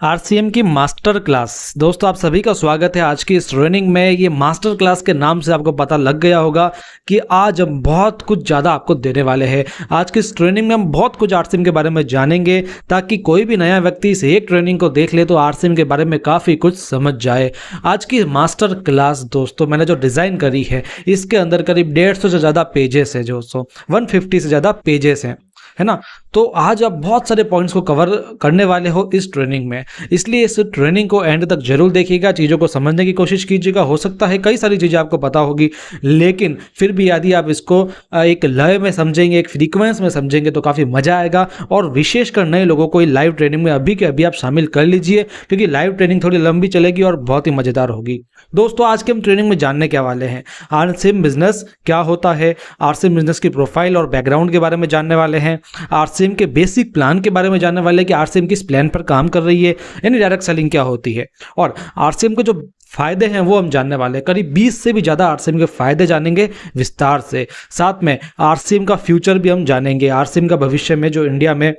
RCM की master class. दोस्तों आप सभी का स्वागत है आज की इस ट्रेनिंग में। ये मास्टर क्लास के नाम से आपको पता लग गया होगा कि आज हम बहुत कुछ ज़्यादा आपको देने वाले हैं। आज की इस ट्रेनिंग में हम बहुत कुछ आरसीएम के बारे में जानेंगे ताकि कोई भी नया व्यक्ति इस एक ट्रेनिंग को देख ले तो आरसीएम के बारे में काफ़ी कुछ समझ जाए। आज की मास्टर क्लास दोस्तों मैंने जो डिज़ाइन करी है इसके अंदर करीब 150 से ज़्यादा पेजेस है, जो 150 से ज़्यादा पेजेस हैं, है ना। तो आज आप बहुत सारे पॉइंट्स को कवर करने वाले हो इस ट्रेनिंग में, इसलिए इस ट्रेनिंग को एंड तक जरूर देखिएगा, चीज़ों को समझने की कोशिश कीजिएगा। हो सकता है कई सारी चीज़ें आपको पता होगी, लेकिन फिर भी यदि आप इसको एक लय में समझेंगे, एक फ्रीक्वेंस में समझेंगे तो काफ़ी मज़ा आएगा। और विशेषकर नए लोगों को लाइव ट्रेनिंग में अभी के अभी आप शामिल कर लीजिए, क्योंकि लाइव ट्रेनिंग थोड़ी लंबी चलेगी और बहुत ही मज़ेदार होगी। दोस्तों आज के हम ट्रेनिंग में जानने क्या वाले हैं, आरसीएम बिजनेस क्या होता है, आरसीएम बिजनेस की प्रोफाइल और बैकग्राउंड के बारे में जानने वाले हैं, आरसीएम के बेसिक प्लान के बारे में जानने वाले हैं कि आरसीएम किस प्लान पर काम कर रही है, यानी डायरेक्ट सेलिंग क्या होती है, और आरसीएम के जो फायदे हैं वो हम जानने वाले हैं। करीब 20 से भी ज़्यादा आरसीएम के फायदे जानेंगे विस्तार से। साथ में आरसीएम का फ्यूचर भी हम जानेंगे, आरसीएम का भविष्य में जो इंडिया में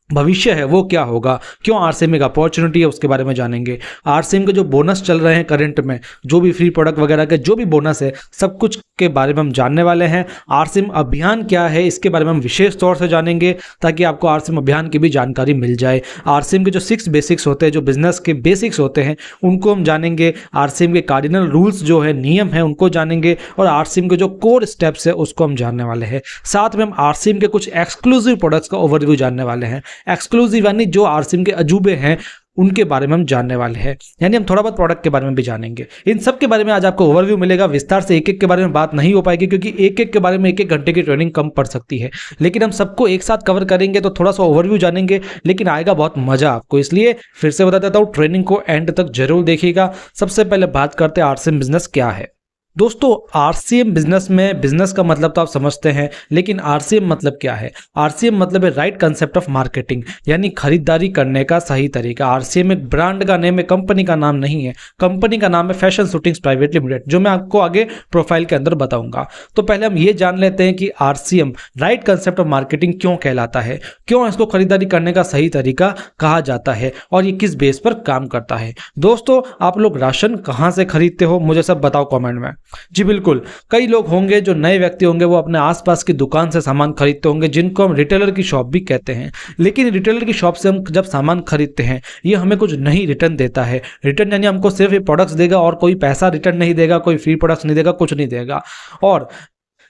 भविष्य है वो क्या होगा, क्यों आरसीएम एक अपॉर्चुनिटी है उसके बारे में जानेंगे। आरसीएम के जो बोनस चल रहे हैं करंट में, जो भी फ्री प्रोडक्ट वगैरह के जो भी बोनस है, सब कुछ के बारे में हम जानने वाले हैं। आरसीएम अभियान क्या है इसके बारे में हम विशेष तौर से जानेंगे ताकि आपको आरसीएम अभियान की भी जानकारी मिल जाए। आरसीएम के जो 6 बेसिक्स होते हैं, जो बिजनेस के बेसिक्स होते हैं, उनको हम जानेंगे। आरसीएम के कार्डिनल रूल्स जो है, नियम है, उनको जानेंगे। और आरसीएम के जो कोर स्टेप्स है उसको हम जानने वाले हैं। साथ में हम आरसीएम के कुछ एक्सक्लूसिव प्रोडक्ट्स का ओवरव्यू जानने वाले हैं। एक्सक्लूसिव यानी जो आरसीएम के अजूबे हैं उनके बारे में हम जानने वाले हैं, यानी हम थोड़ा बहुत प्रोडक्ट के बारे में भी जानेंगे। इन सब के बारे में आज आपको ओवरव्यू मिलेगा। विस्तार से एक एक के बारे में बात नहीं हो पाएगी, क्योंकि एक एक के बारे में 1-1 घंटे की ट्रेनिंग कम पड़ सकती है, लेकिन हम सबको एक साथ कवर करेंगे तो थोड़ा सा ओवरव्यू जानेंगे, लेकिन आएगा बहुत मजा आपको। इसलिए फिर से बता देता हूँ, ट्रेनिंग को एंड तक जरूर देखिएगा। सबसे पहले बात करते हैं आरसीएम बिजनेस क्या है। दोस्तों आरसीएम बिजनेस में, बिजनेस का मतलब तो आप समझते हैं, लेकिन आरसीएम मतलब क्या है। आरसीएम मतलब है राइट कंसेप्ट ऑफ मार्केटिंग, यानी खरीदारी करने का सही तरीका। आरसीएम एक ब्रांड का नेम है, कंपनी का नाम नहीं है। कंपनी का नाम है फैशन शूटिंग्स प्राइवेट लिमिटेड, जो मैं आपको आगे प्रोफाइल के अंदर बताऊंगा। तो पहले हम ये जान लेते हैं कि RCM right concept of marketing क्यों कहलाता है, क्यों इसको खरीदारी करने का सही तरीका कहा जाता है, और ये किस बेस पर काम करता है। दोस्तों आप लोग राशन कहाँ से खरीदते हो, मुझे सब बताओ कमेंट में। जी बिल्कुल, कई लोग होंगे, जो नए व्यक्ति होंगे, वो अपने आसपास की दुकान से सामान खरीदते होंगे, जिनको हम रिटेलर की शॉप भी कहते हैं। लेकिन रिटेलर की शॉप से हम जब सामान खरीदते हैं, ये हमें कुछ नहीं रिटर्न देता है। रिटर्न यानी हमको सिर्फ ये प्रोडक्ट्स देगा और कोई पैसा रिटर्न नहीं देगा, कोई फ्री प्रोडक्ट्स नहीं देगा, कुछ नहीं देगा। और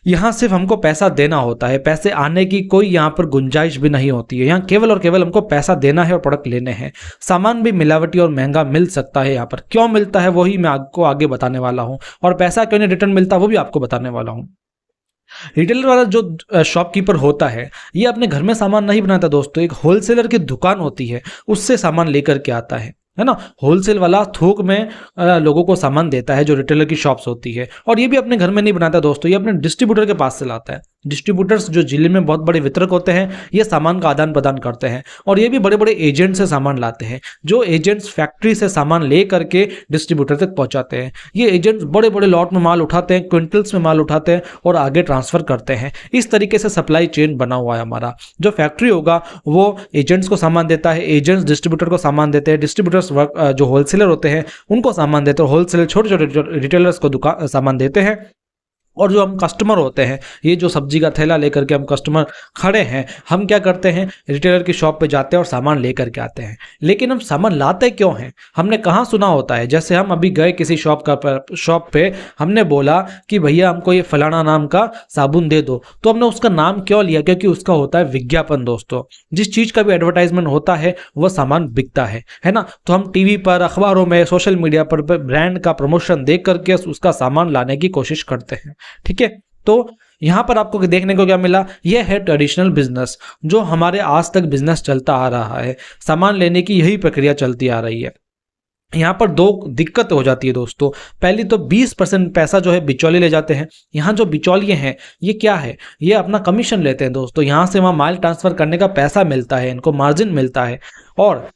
यहाँ सिर्फ हमको पैसा देना होता है, पैसे आने की कोई यहाँ पर गुंजाइश भी नहीं होती है। यहाँ केवल और केवल हमको पैसा देना है और प्रोडक्ट लेने हैं। सामान भी मिलावटी और महंगा मिल सकता है। यहाँ पर क्यों मिलता है वही मैं आपको आगे बताने वाला हूँ, और पैसा क्यों नहीं रिटर्न मिलता वो भी आपको बताने वाला हूँ। रिटेलर वाला जो शॉपकीपर होता है, ये अपने घर में सामान नहीं बनाता दोस्तों, एक होलसेलर की दुकान होती है, उससे सामान लेकर के आता है ना। होलसेल वाला थोक में लोगों को सामान देता है, जो रिटेलर की शॉप्स होती है। और ये भी अपने घर में नहीं बनाता दोस्तों, ये अपने डिस्ट्रीब्यूटर के पास से लाता है। डिस्ट्रीब्यूटर्स जो जिले में बहुत बड़े वितरक होते हैं, ये सामान का आदान प्रदान करते हैं। और ये भी बड़े बड़े एजेंट से सामान लाते हैं, जो एजेंट्स फैक्ट्री से सामान ले करके डिस्ट्रीब्यूटर तक पहुंचाते हैं। ये एजेंट्स बड़े बड़े लॉट में माल उठाते हैं, क्विंटल्स में माल उठाते हैं और आगे ट्रांसफर करते हैं। इस तरीके से सप्लाई चेन बना हुआ है हमारा। जो फैक्ट्री होगा वो एजेंट्स को सामान देता है, एजेंट्स डिस्ट्रीब्यूटर को सामान देते हैं, डिस्ट्रीब्यूटर्स जो होलसेलर होते हैं उनको सामान देते हैं, होलसेलर छोटे छोटे रिटेलर्स को दुकान सामान देते हैं। और जो हम कस्टमर होते हैं, ये जो सब्जी का थैला लेकर के हम कस्टमर खड़े हैं, हम क्या करते हैं, रिटेलर की शॉप पे जाते हैं और सामान लेकर के आते हैं। लेकिन हम सामान लाते क्यों हैं, हमने कहाँ सुना होता है। जैसे हम अभी गए किसी शॉप पे, हमने बोला कि भैया हमको ये फलाना नाम का साबुन दे दो, तो हमने उसका नाम क्यों लिया, क्योंकि उसका होता है विज्ञापन। दोस्तों जिस चीज़ का भी एडवर्टाइजमेंट होता है वह सामान बिकता है ना। तो हम टीवी पर, अखबारों में, सोशल मीडिया पर ब्रांड का प्रमोशन देख करके उसका सामान लाने की कोशिश करते हैं, ठीक है। तो यहां पर आपको देखने को क्या मिला, यह है ट्रेडिशनल बिजनेस, जो हमारे आज तक बिजनेस चलता आ रहा है। सामान लेने की यही प्रक्रिया चलती आ रही है। यहाँ पर 2 दिक्कत हो जाती है दोस्तों। पहली तो 20% पैसा जो है बिचौलिए ले जाते हैं। यहाँ जो बिचौलिए हैं ये क्या है, ये अपना कमीशन लेते हैं दोस्तों। यहाँ से वहाँ माल ट्रांसफर करने का पैसा मिलता है, इनको मार्जिन मिलता है। और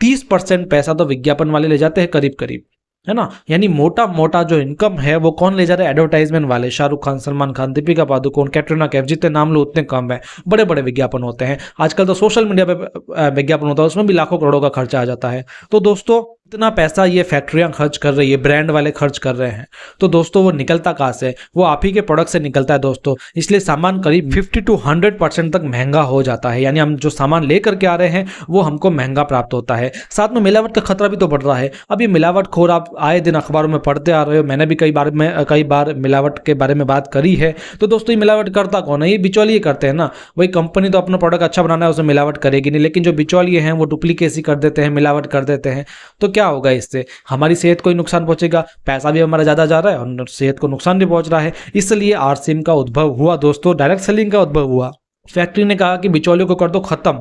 30% पैसा तो विज्ञापन वाले ले जाते हैं करीब करीब। है ना। यानी मोटा मोटा जो इनकम है वो कौन ले जा रहा है, एडवर्टाइजमेंट वाले, शाहरुख खान, सलमान खान, दीपिका पादुकोण, कैटरीना कैफ, जितने नाम लो उतने कम है। बड़े बड़े विज्ञापन होते हैं आजकल तो, सोशल मीडिया पे विज्ञापन होता है, उसमें भी लाखों करोड़ों का खर्चा आ जाता है। तो दोस्तों इतना पैसा ये फैक्ट्रियां खर्च कर रही है, ब्रांड वाले खर्च कर रहे हैं, तो दोस्तों वो निकलता कहाँ से, वो आप ही के प्रोडक्ट से निकलता है दोस्तों। इसलिए सामान करीब 50 to 100% तक महंगा हो जाता है। यानी हम जो सामान लेकर के आ रहे हैं वो हमको महंगा प्राप्त होता है। साथ में मिलावट का खतरा भी तो बढ़ रहा है। अब ये मिलावटखोर आप आए दिन अखबारों में पढ़ते आ रहे हो, मैंने भी कई बार मिलावट के बारे में बात करी है। तो दोस्तों ये मिलावट करता कौन है, ये बिचौलिए करते हैं ना। वही कंपनी तो अपना प्रोडक्ट अच्छा बनाना है, उसमें मिलावट करेगी नहीं, लेकिन जो बिचौलिए हैं वो डुप्लीकेसी कर देते हैं, मिलावट कर देते हैं। तो क्या होगा इससे, हमारी सेहत को ही नुकसान पहुंचेगा, पैसा भी हमारा ज़्यादा जा रहा है और सेहत को नुकसान भी पहुंच रहा है। इसलिए आरसीएम का उद्भव हुआ दोस्तों, डायरेक्ट सेलिंग का उद्भव हुआ। फैक्ट्री ने कहा कि बिचौलियों को कर दो खत्म,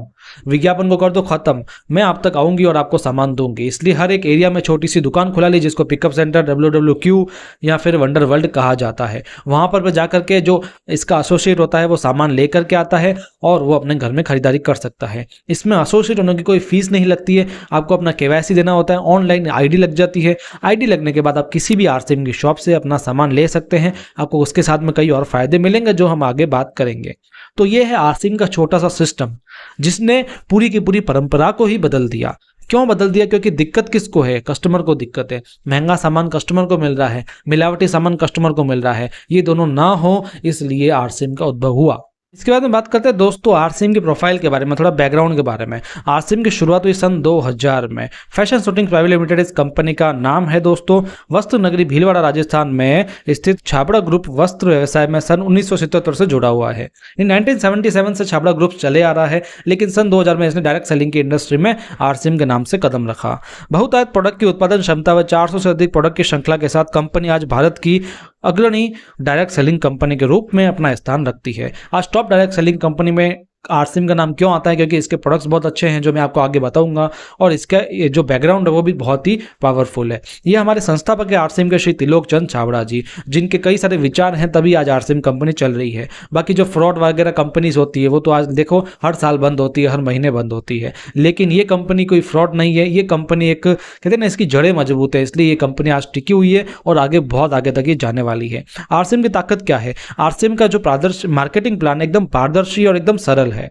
विज्ञापन को कर दो खत्म, मैं आप तक आऊंगी और आपको सामान दूंगी। इसलिए हर एक एरिया में छोटी सी दुकान खुला ली, जिसको पिकअप सेंटर, WWQ या फिर वंडर वर्ल्ड कहा जाता है। वहां पर जाकर के जो इसका एसोसिएट होता है वो सामान लेकर के आता है और वो अपने घर में खरीदारी कर सकता है। इसमें एसोसिएट होने की कोई फीस नहीं लगती है, आपको अपना KYC देना होता है, ऑनलाइन ID लग जाती है। ID लगने के बाद आप किसी भी आरसीएम की शॉप से अपना सामान ले सकते हैं। आपको उसके साथ में कई और फायदे मिलेंगे जो हम आगे बात करेंगे। तो ये है आरसीएम का छोटा सा सिस्टम, जिसने पूरी की पूरी परंपरा को ही बदल दिया। क्यों बदल दिया, क्योंकि दिक्कत किसको है, कस्टमर को दिक्कत है। महंगा सामान कस्टमर को मिल रहा है, मिलावटी सामान कस्टमर को मिल रहा है, ये दोनों ना हो, इसलिए आरसीएम का उद्भव हुआ। इसके बाद में बात करते हैं दोस्तों आरसीएम की प्रोफाइल के बारे में, थोड़ा बैकग्राउंड के बारे में। आरसीएम की शुरुआत हुई सन 2000 में। फैशन शूटिंग प्राइवेट लिमिटेड इस कंपनी का नाम है दोस्तों। वस्त्र नगरी भीलवाड़ा राजस्थान में स्थित छाबड़ा ग्रुप वस्त्र व्यवसाय में सन 1977 से जुड़ा हुआ है। इन 1977 से छाबड़ा ग्रुप चले आ रहा है, लेकिन सन 2000 में इसने डायरेक्ट सेलिंग की इंडस्ट्री में आरसीएम के नाम से कदम रखा। बहुतायत प्रोडक्ट की उत्पादन क्षमता व 400 से अधिक प्रोडक्ट की श्रृंखला के साथ कंपनी आज भारत की अग्रणी डायरेक्ट सेलिंग कंपनी के रूप में अपना स्थान रखती है। आज टॉप डायरेक्ट सेलिंग कंपनी में आरसीएम का नाम क्यों आता है, क्योंकि इसके प्रोडक्ट्स बहुत अच्छे हैं जो मैं आपको आगे बताऊंगा, और इसका ये जो बैकग्राउंड है वो भी बहुत ही पावरफुल है। ये हमारे संस्थापक है आरसीएम के श्री त्रिलोक चंद छाबड़ा जी, जिनके कई सारे विचार हैं, तभी आज आरसीएम कंपनी चल रही है। बाकी जो फ्रॉड वगैरह कंपनीज होती है वो तो आज देखो हर साल बंद होती है, हर महीने बंद होती है, लेकिन ये कंपनी कोई फ्रॉड नहीं है। ये कंपनी एक कहते हैं ना, इसकी जड़ें मजबूत है, इसलिए ये कंपनी आज टिकी हुई है और आगे बहुत आगे तक ये जाने वाली है। आरसीएम की ताकत क्या है, आरसीएम का जो मार्केटिंग प्लान एकदम पारदर्शी और एकदम सरल है।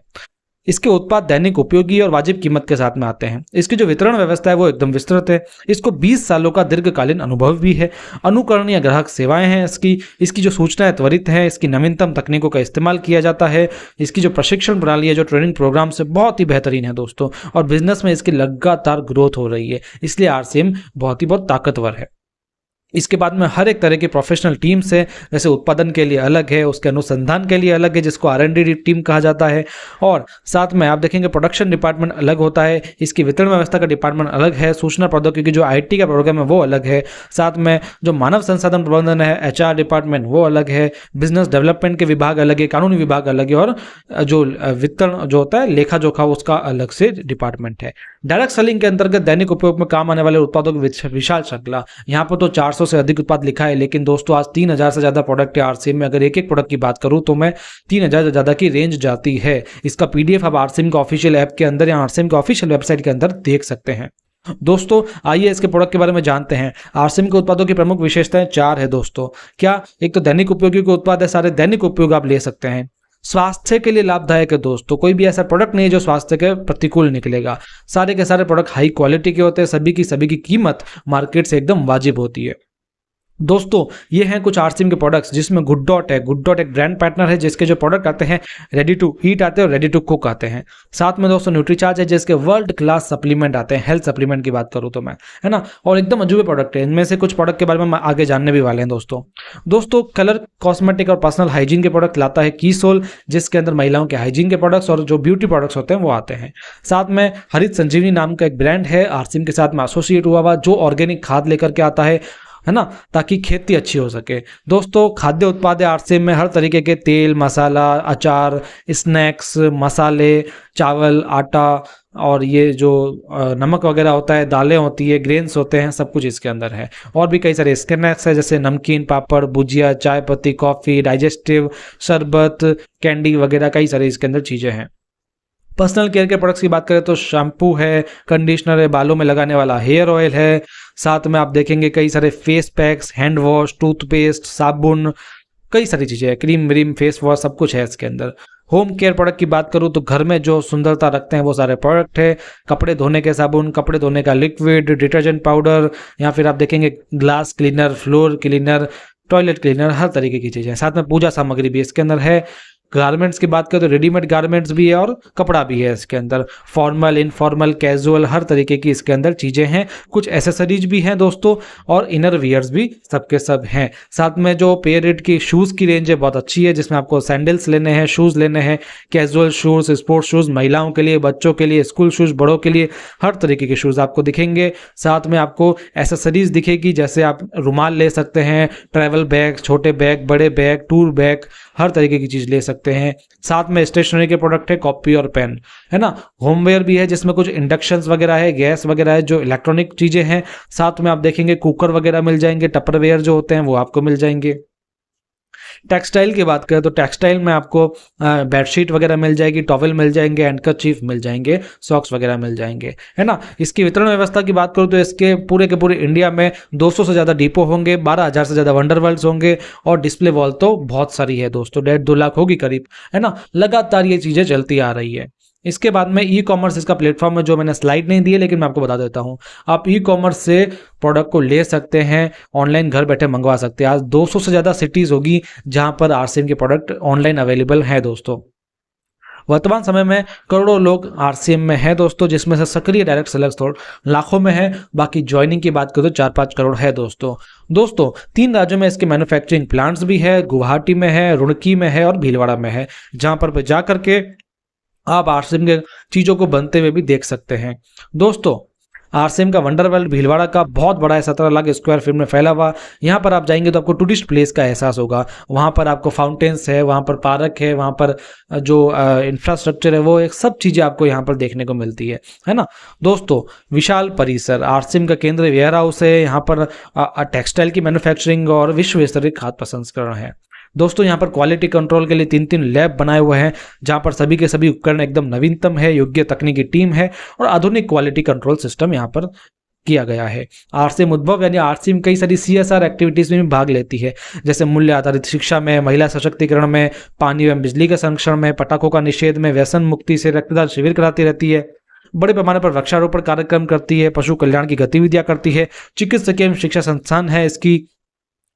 इसके उत्पाद दैनिक उपयोगी और वाजिब कीमत के साथ में आते हैं। इसकी जो वितरण व्यवस्था है वो एकदम विस्तृत है। इसको 20 सालों का दीर्घकालीन अनुभव भी है। अनुकरणीय ग्राहक सेवाएं हैं इसकी जो सूचनाएं त्वरित हैं। इसकी नवीनतम तकनीकों का इस्तेमाल किया जाता है। इसकी जो प्रशिक्षण प्रणाली है, जो ट्रेनिंग प्रोग्राम से बहुत ही बेहतरीन है दोस्तों, और बिजनेस में इसकी लगातार ग्रोथ हो रही है। इसलिए आरसीएम बहुत ताकतवर है। इसके बाद में हर एक तरह की प्रोफेशनल टीम्स है, जैसे उत्पादन के लिए अलग है, उसके अनुसंधान के लिए अलग है जिसको R&D टीम कहा जाता है, और साथ में आप देखेंगे प्रोडक्शन डिपार्टमेंट अलग होता है, इसकी वितरण व्यवस्था का डिपार्टमेंट अलग है, सूचना प्रौद्योगिकी जो IT का प्रोग्राम है वो अलग है, साथ में जो मानव संसाधन प्रबंधन है HR डिपार्टमेंट वो अलग है, बिजनेस डेवलपमेंट के विभाग अलग है, कानूनी विभाग अलग है, और जो वितरण जो होता है लेखा जोखा उसका अलग से डिपार्टमेंट है। डायरेक्ट सेलिंग के अंतर्गत दैनिक उपयोग में काम आने वाले उत्पादों की विशाल श्रृंखला, यहाँ पर तो 400 से अधिक उत्पाद लिखा है, लेकिन दोस्तों आज 3000 से ज्यादा प्रोडक्ट है आरसीएम में। अगर एक एक प्रोडक्ट की बात करूं तो मैं 3000 से ज्यादा की रेंज जाती है। इसका PDF आप आरसीएम का ऑफिशियल ऐप के अंदर या आरसीएम का ऑफिशियल वेबसाइट के अंदर देख सकते हैं। दोस्तों आइए इसके प्रोडक्ट के बारे में जानते हैं। आरसीएम के उत्पादों की प्रमुख विशेषताएं 4 है दोस्तों। क्या, एक तो दैनिक उपयोगी के उत्पाद है, सारे दैनिक उपयोग आप ले सकते हैं। स्वास्थ्य के लिए लाभदायक है दोस्तों, कोई भी ऐसा प्रोडक्ट नहीं है जो स्वास्थ्य के प्रतिकूल निकलेगा। सारे के सारे प्रोडक्ट हाई क्वालिटी के होते हैं, सभी की कीमत मार्केट से एकदम वाजिब होती है। दोस्तों ये हैं कुछ आरसीएम के प्रोडक्ट्स, जिसमें गुड डॉट है। गुड डॉट एक ब्रांड पार्टनर है जिसके जो प्रोडक्ट आते हैं रेडी टू ईट आते हैं और रेडी टू कुक आते हैं। साथ में दोस्तों न्यूट्रीचार्ज है जिसके वर्ल्ड क्लास सप्लीमेंट आते हैं, हेल्थ सप्लीमेंट की बात करूं तो मैं, है ना, और एकदम अजूबे प्रोडक्ट है। इनमें से कुछ प्रोडक्ट के बारे में हम आगे जानने भी वाले हैं दोस्तों कलर कॉस्मेटिक और पर्सनल हाइजीन के प्रोडक्ट लाता है कीसोल, जिसके अंदर महिलाओं के हाइजीन के प्रोडक्ट्स और जो ब्यूटी प्रोडक्ट्स होते हैं वो आते हैं। साथ में हरित संजीवनी नाम का एक ब्रांड है आरसीएम के साथ में एसोसिएट हुआ जो ऑर्गेनिक खाद लेकर के आता है ना, ताकि खेती अच्छी हो सके। दोस्तों खाद्य उत्पाद आरसीएम में हर तरीके के तेल, मसाला, अचार, स्नैक्स, मसाले, चावल, आटा और ये जो नमक वगैरह होता है, दालें होती है, ग्रेन्स होते हैं, सब कुछ इसके अंदर है। और भी कई सारे स्नैक्स है जैसे नमकीन, पापड़, भुजिया, चाय पत्ती, कॉफ़ी, डाइजेस्टिव, शरबत, कैंडी वगैरह कई सारे इसके अंदर चीज़ें हैं। पर्सनल केयर के प्रोडक्ट्स की बात करें तो शैम्पू है, कंडीशनर है, बालों में लगाने वाला हेयर ऑयल है, साथ में आप देखेंगे कई सारे face packs, hand wash, toothpaste, साबुन, कई सारी चीज़ें हैं, क्रीम व्रीम, फेस वॉश, सब कुछ है इसके अंदर। होम केयर प्रोडक्ट की बात करूँ तो घर में जो सुंदरता रखते हैं वो सारे प्रोडक्ट है। कपड़े धोने के साबुन, कपड़े धोने का लिक्विड, डिटर्जेंट पाउडर, या फिर आप देखेंगे glass cleaner, floor cleaner, toilet cleaner, हर तरीके की चीज़ें हैं। साथ में पूजा सामग्री भी इसके अंदर है। गारमेंट्स की बात करें तो रेडीमेड गारमेंट्स भी है और कपड़ा भी है इसके अंदर, फॉर्मल, इनफॉर्मल, कैजुअल, हर तरीके की इसके अंदर चीज़ें हैं। कुछ एसेसरीज भी हैं दोस्तों, और इनर वियर्स भी सबके सब हैं। साथ में जो पे रेट की शूज़ की रेंज है बहुत अच्छी है, जिसमें आपको सैंडल्स लेने हैं, शूज़ लेने हैं, कैजुअल शूज़, स्पोर्ट्स शूज़, महिलाओं के लिए, बच्चों के लिए, स्कूल शूज़, बड़ों के लिए, हर तरीके के शूज़ आपको दिखेंगे। साथ में आपको एसेसरीज दिखेगी, जैसे आप रुमाल ले सकते हैं, ट्रैवल बैग, छोटे बैग, बड़े बैग, टूर बैग, हर तरीके की चीज़ ले सकते हैं। साथ में स्टेशनरी के प्रोडक्ट है, कॉपी और पेन, है ना। होमवेयर भी है जिसमें कुछ इंडक्शंस वगैरह है, गैस वगैरह है, जो इलेक्ट्रॉनिक चीज़ें हैं। साथ में आप देखेंगे कुकर वगैरह मिल जाएंगे, टपरवेयर जो होते हैं वो आपको मिल जाएंगे। टेक्सटाइल की बात करें तो टेक्सटाइल में आपको बेडशीट वगैरह मिल जाएगी, टॉवल मिल जाएंगे, हैंडकरचीफ मिल जाएंगे, सॉक्स वगैरह मिल जाएंगे, है ना। इसकी वितरण व्यवस्था की बात करूँ तो इसके पूरे के पूरे इंडिया में 200 से ज़्यादा डिपो होंगे, 12,000 से ज़्यादा वंडरवर्ल्ड्स होंगे, और डिस्प्ले वॉल तो बहुत सारी है दोस्तों, 1.5-2 लाख होगी करीब, है ना। लगातार ये चीज़ें चलती आ रही है। इसके बाद में ई कॉमर्स इसका प्लेटफॉर्म है, जो मैंने स्लाइड नहीं दी है लेकिन मैं आपको बता देता हूँ। आप ई कॉमर्स से प्रोडक्ट को ले सकते हैं, ऑनलाइन घर बैठे मंगवा सकते हैं। आज 200 से ज़्यादा सिटीज़ होगी जहाँ पर आरसीएम के प्रोडक्ट ऑनलाइन अवेलेबल हैं दोस्तों। वर्तमान समय में करोड़ों लोग आरसीएम में हैं दोस्तों, जिसमें से सक्रिय डायरेक्ट सेलर्स तो लाखों में है। बाकी ज्वाइनिंग की बात करें तो 4-5 करोड़ है दोस्तों 3 राज्यों में इसके मैन्युफैक्चरिंग प्लांट्स भी है, गुवाहाटी में है, रुड़की में है और भीलवाड़ा में है, जहाँ पर जा करके आप आरसीएम के चीज़ों को बनते हुए भी देख सकते हैं दोस्तों। आरसीएम का वंडरवर्ल्ड भीलवाड़ा का बहुत बड़ा है, 17 लाख स्क्वायर फीट में फैला हुआ। यहाँ पर आप जाएंगे तो आपको टूरिस्ट प्लेस का एहसास होगा। वहाँ पर आपको फाउंटेन्स है, वहाँ पर पार्क है, वहाँ पर जो इंफ्रास्ट्रक्चर है वो एक सब चीज़ें आपको यहाँ पर देखने को मिलती है ना दोस्तों। विशाल परिसर, आरसीएम का केंद्रीय वेयर हाउस है, यहाँ पर टेक्सटाइल की मैन्युफैक्चरिंग और विश्व स्तरीय खाद्य प्रसंस्करण है दोस्तों। यहाँ पर क्वालिटी कंट्रोल के लिए 3-3 लैब बनाए हुए हैं, जहाँ पर सभी के सभी उपकरण एकदम नवीनतम है, योग्य तकनीकी टीम है और आधुनिक क्वालिटी कंट्रोल सिस्टम यहाँ पर किया गया है। आरसीएम उद्भव यानी आरसीएम कई सारी सीएसआर एक्टिविटीज में भी भाग लेती है, जैसे मूल्य आधारित शिक्षा में, महिला सशक्तिकरण में, पानी एवं बिजली के संरक्षण में, पटाखों का निषेध में, व्यसन मुक्ति से रक्तदान शिविर कराती रहती है, बड़े पैमाने पर वृक्षारोपण कार्यक्रम करती है, पशु कल्याण की गतिविधियां करती है, चिकित्सकीय एवं शिक्षा संस्थान है इसकी,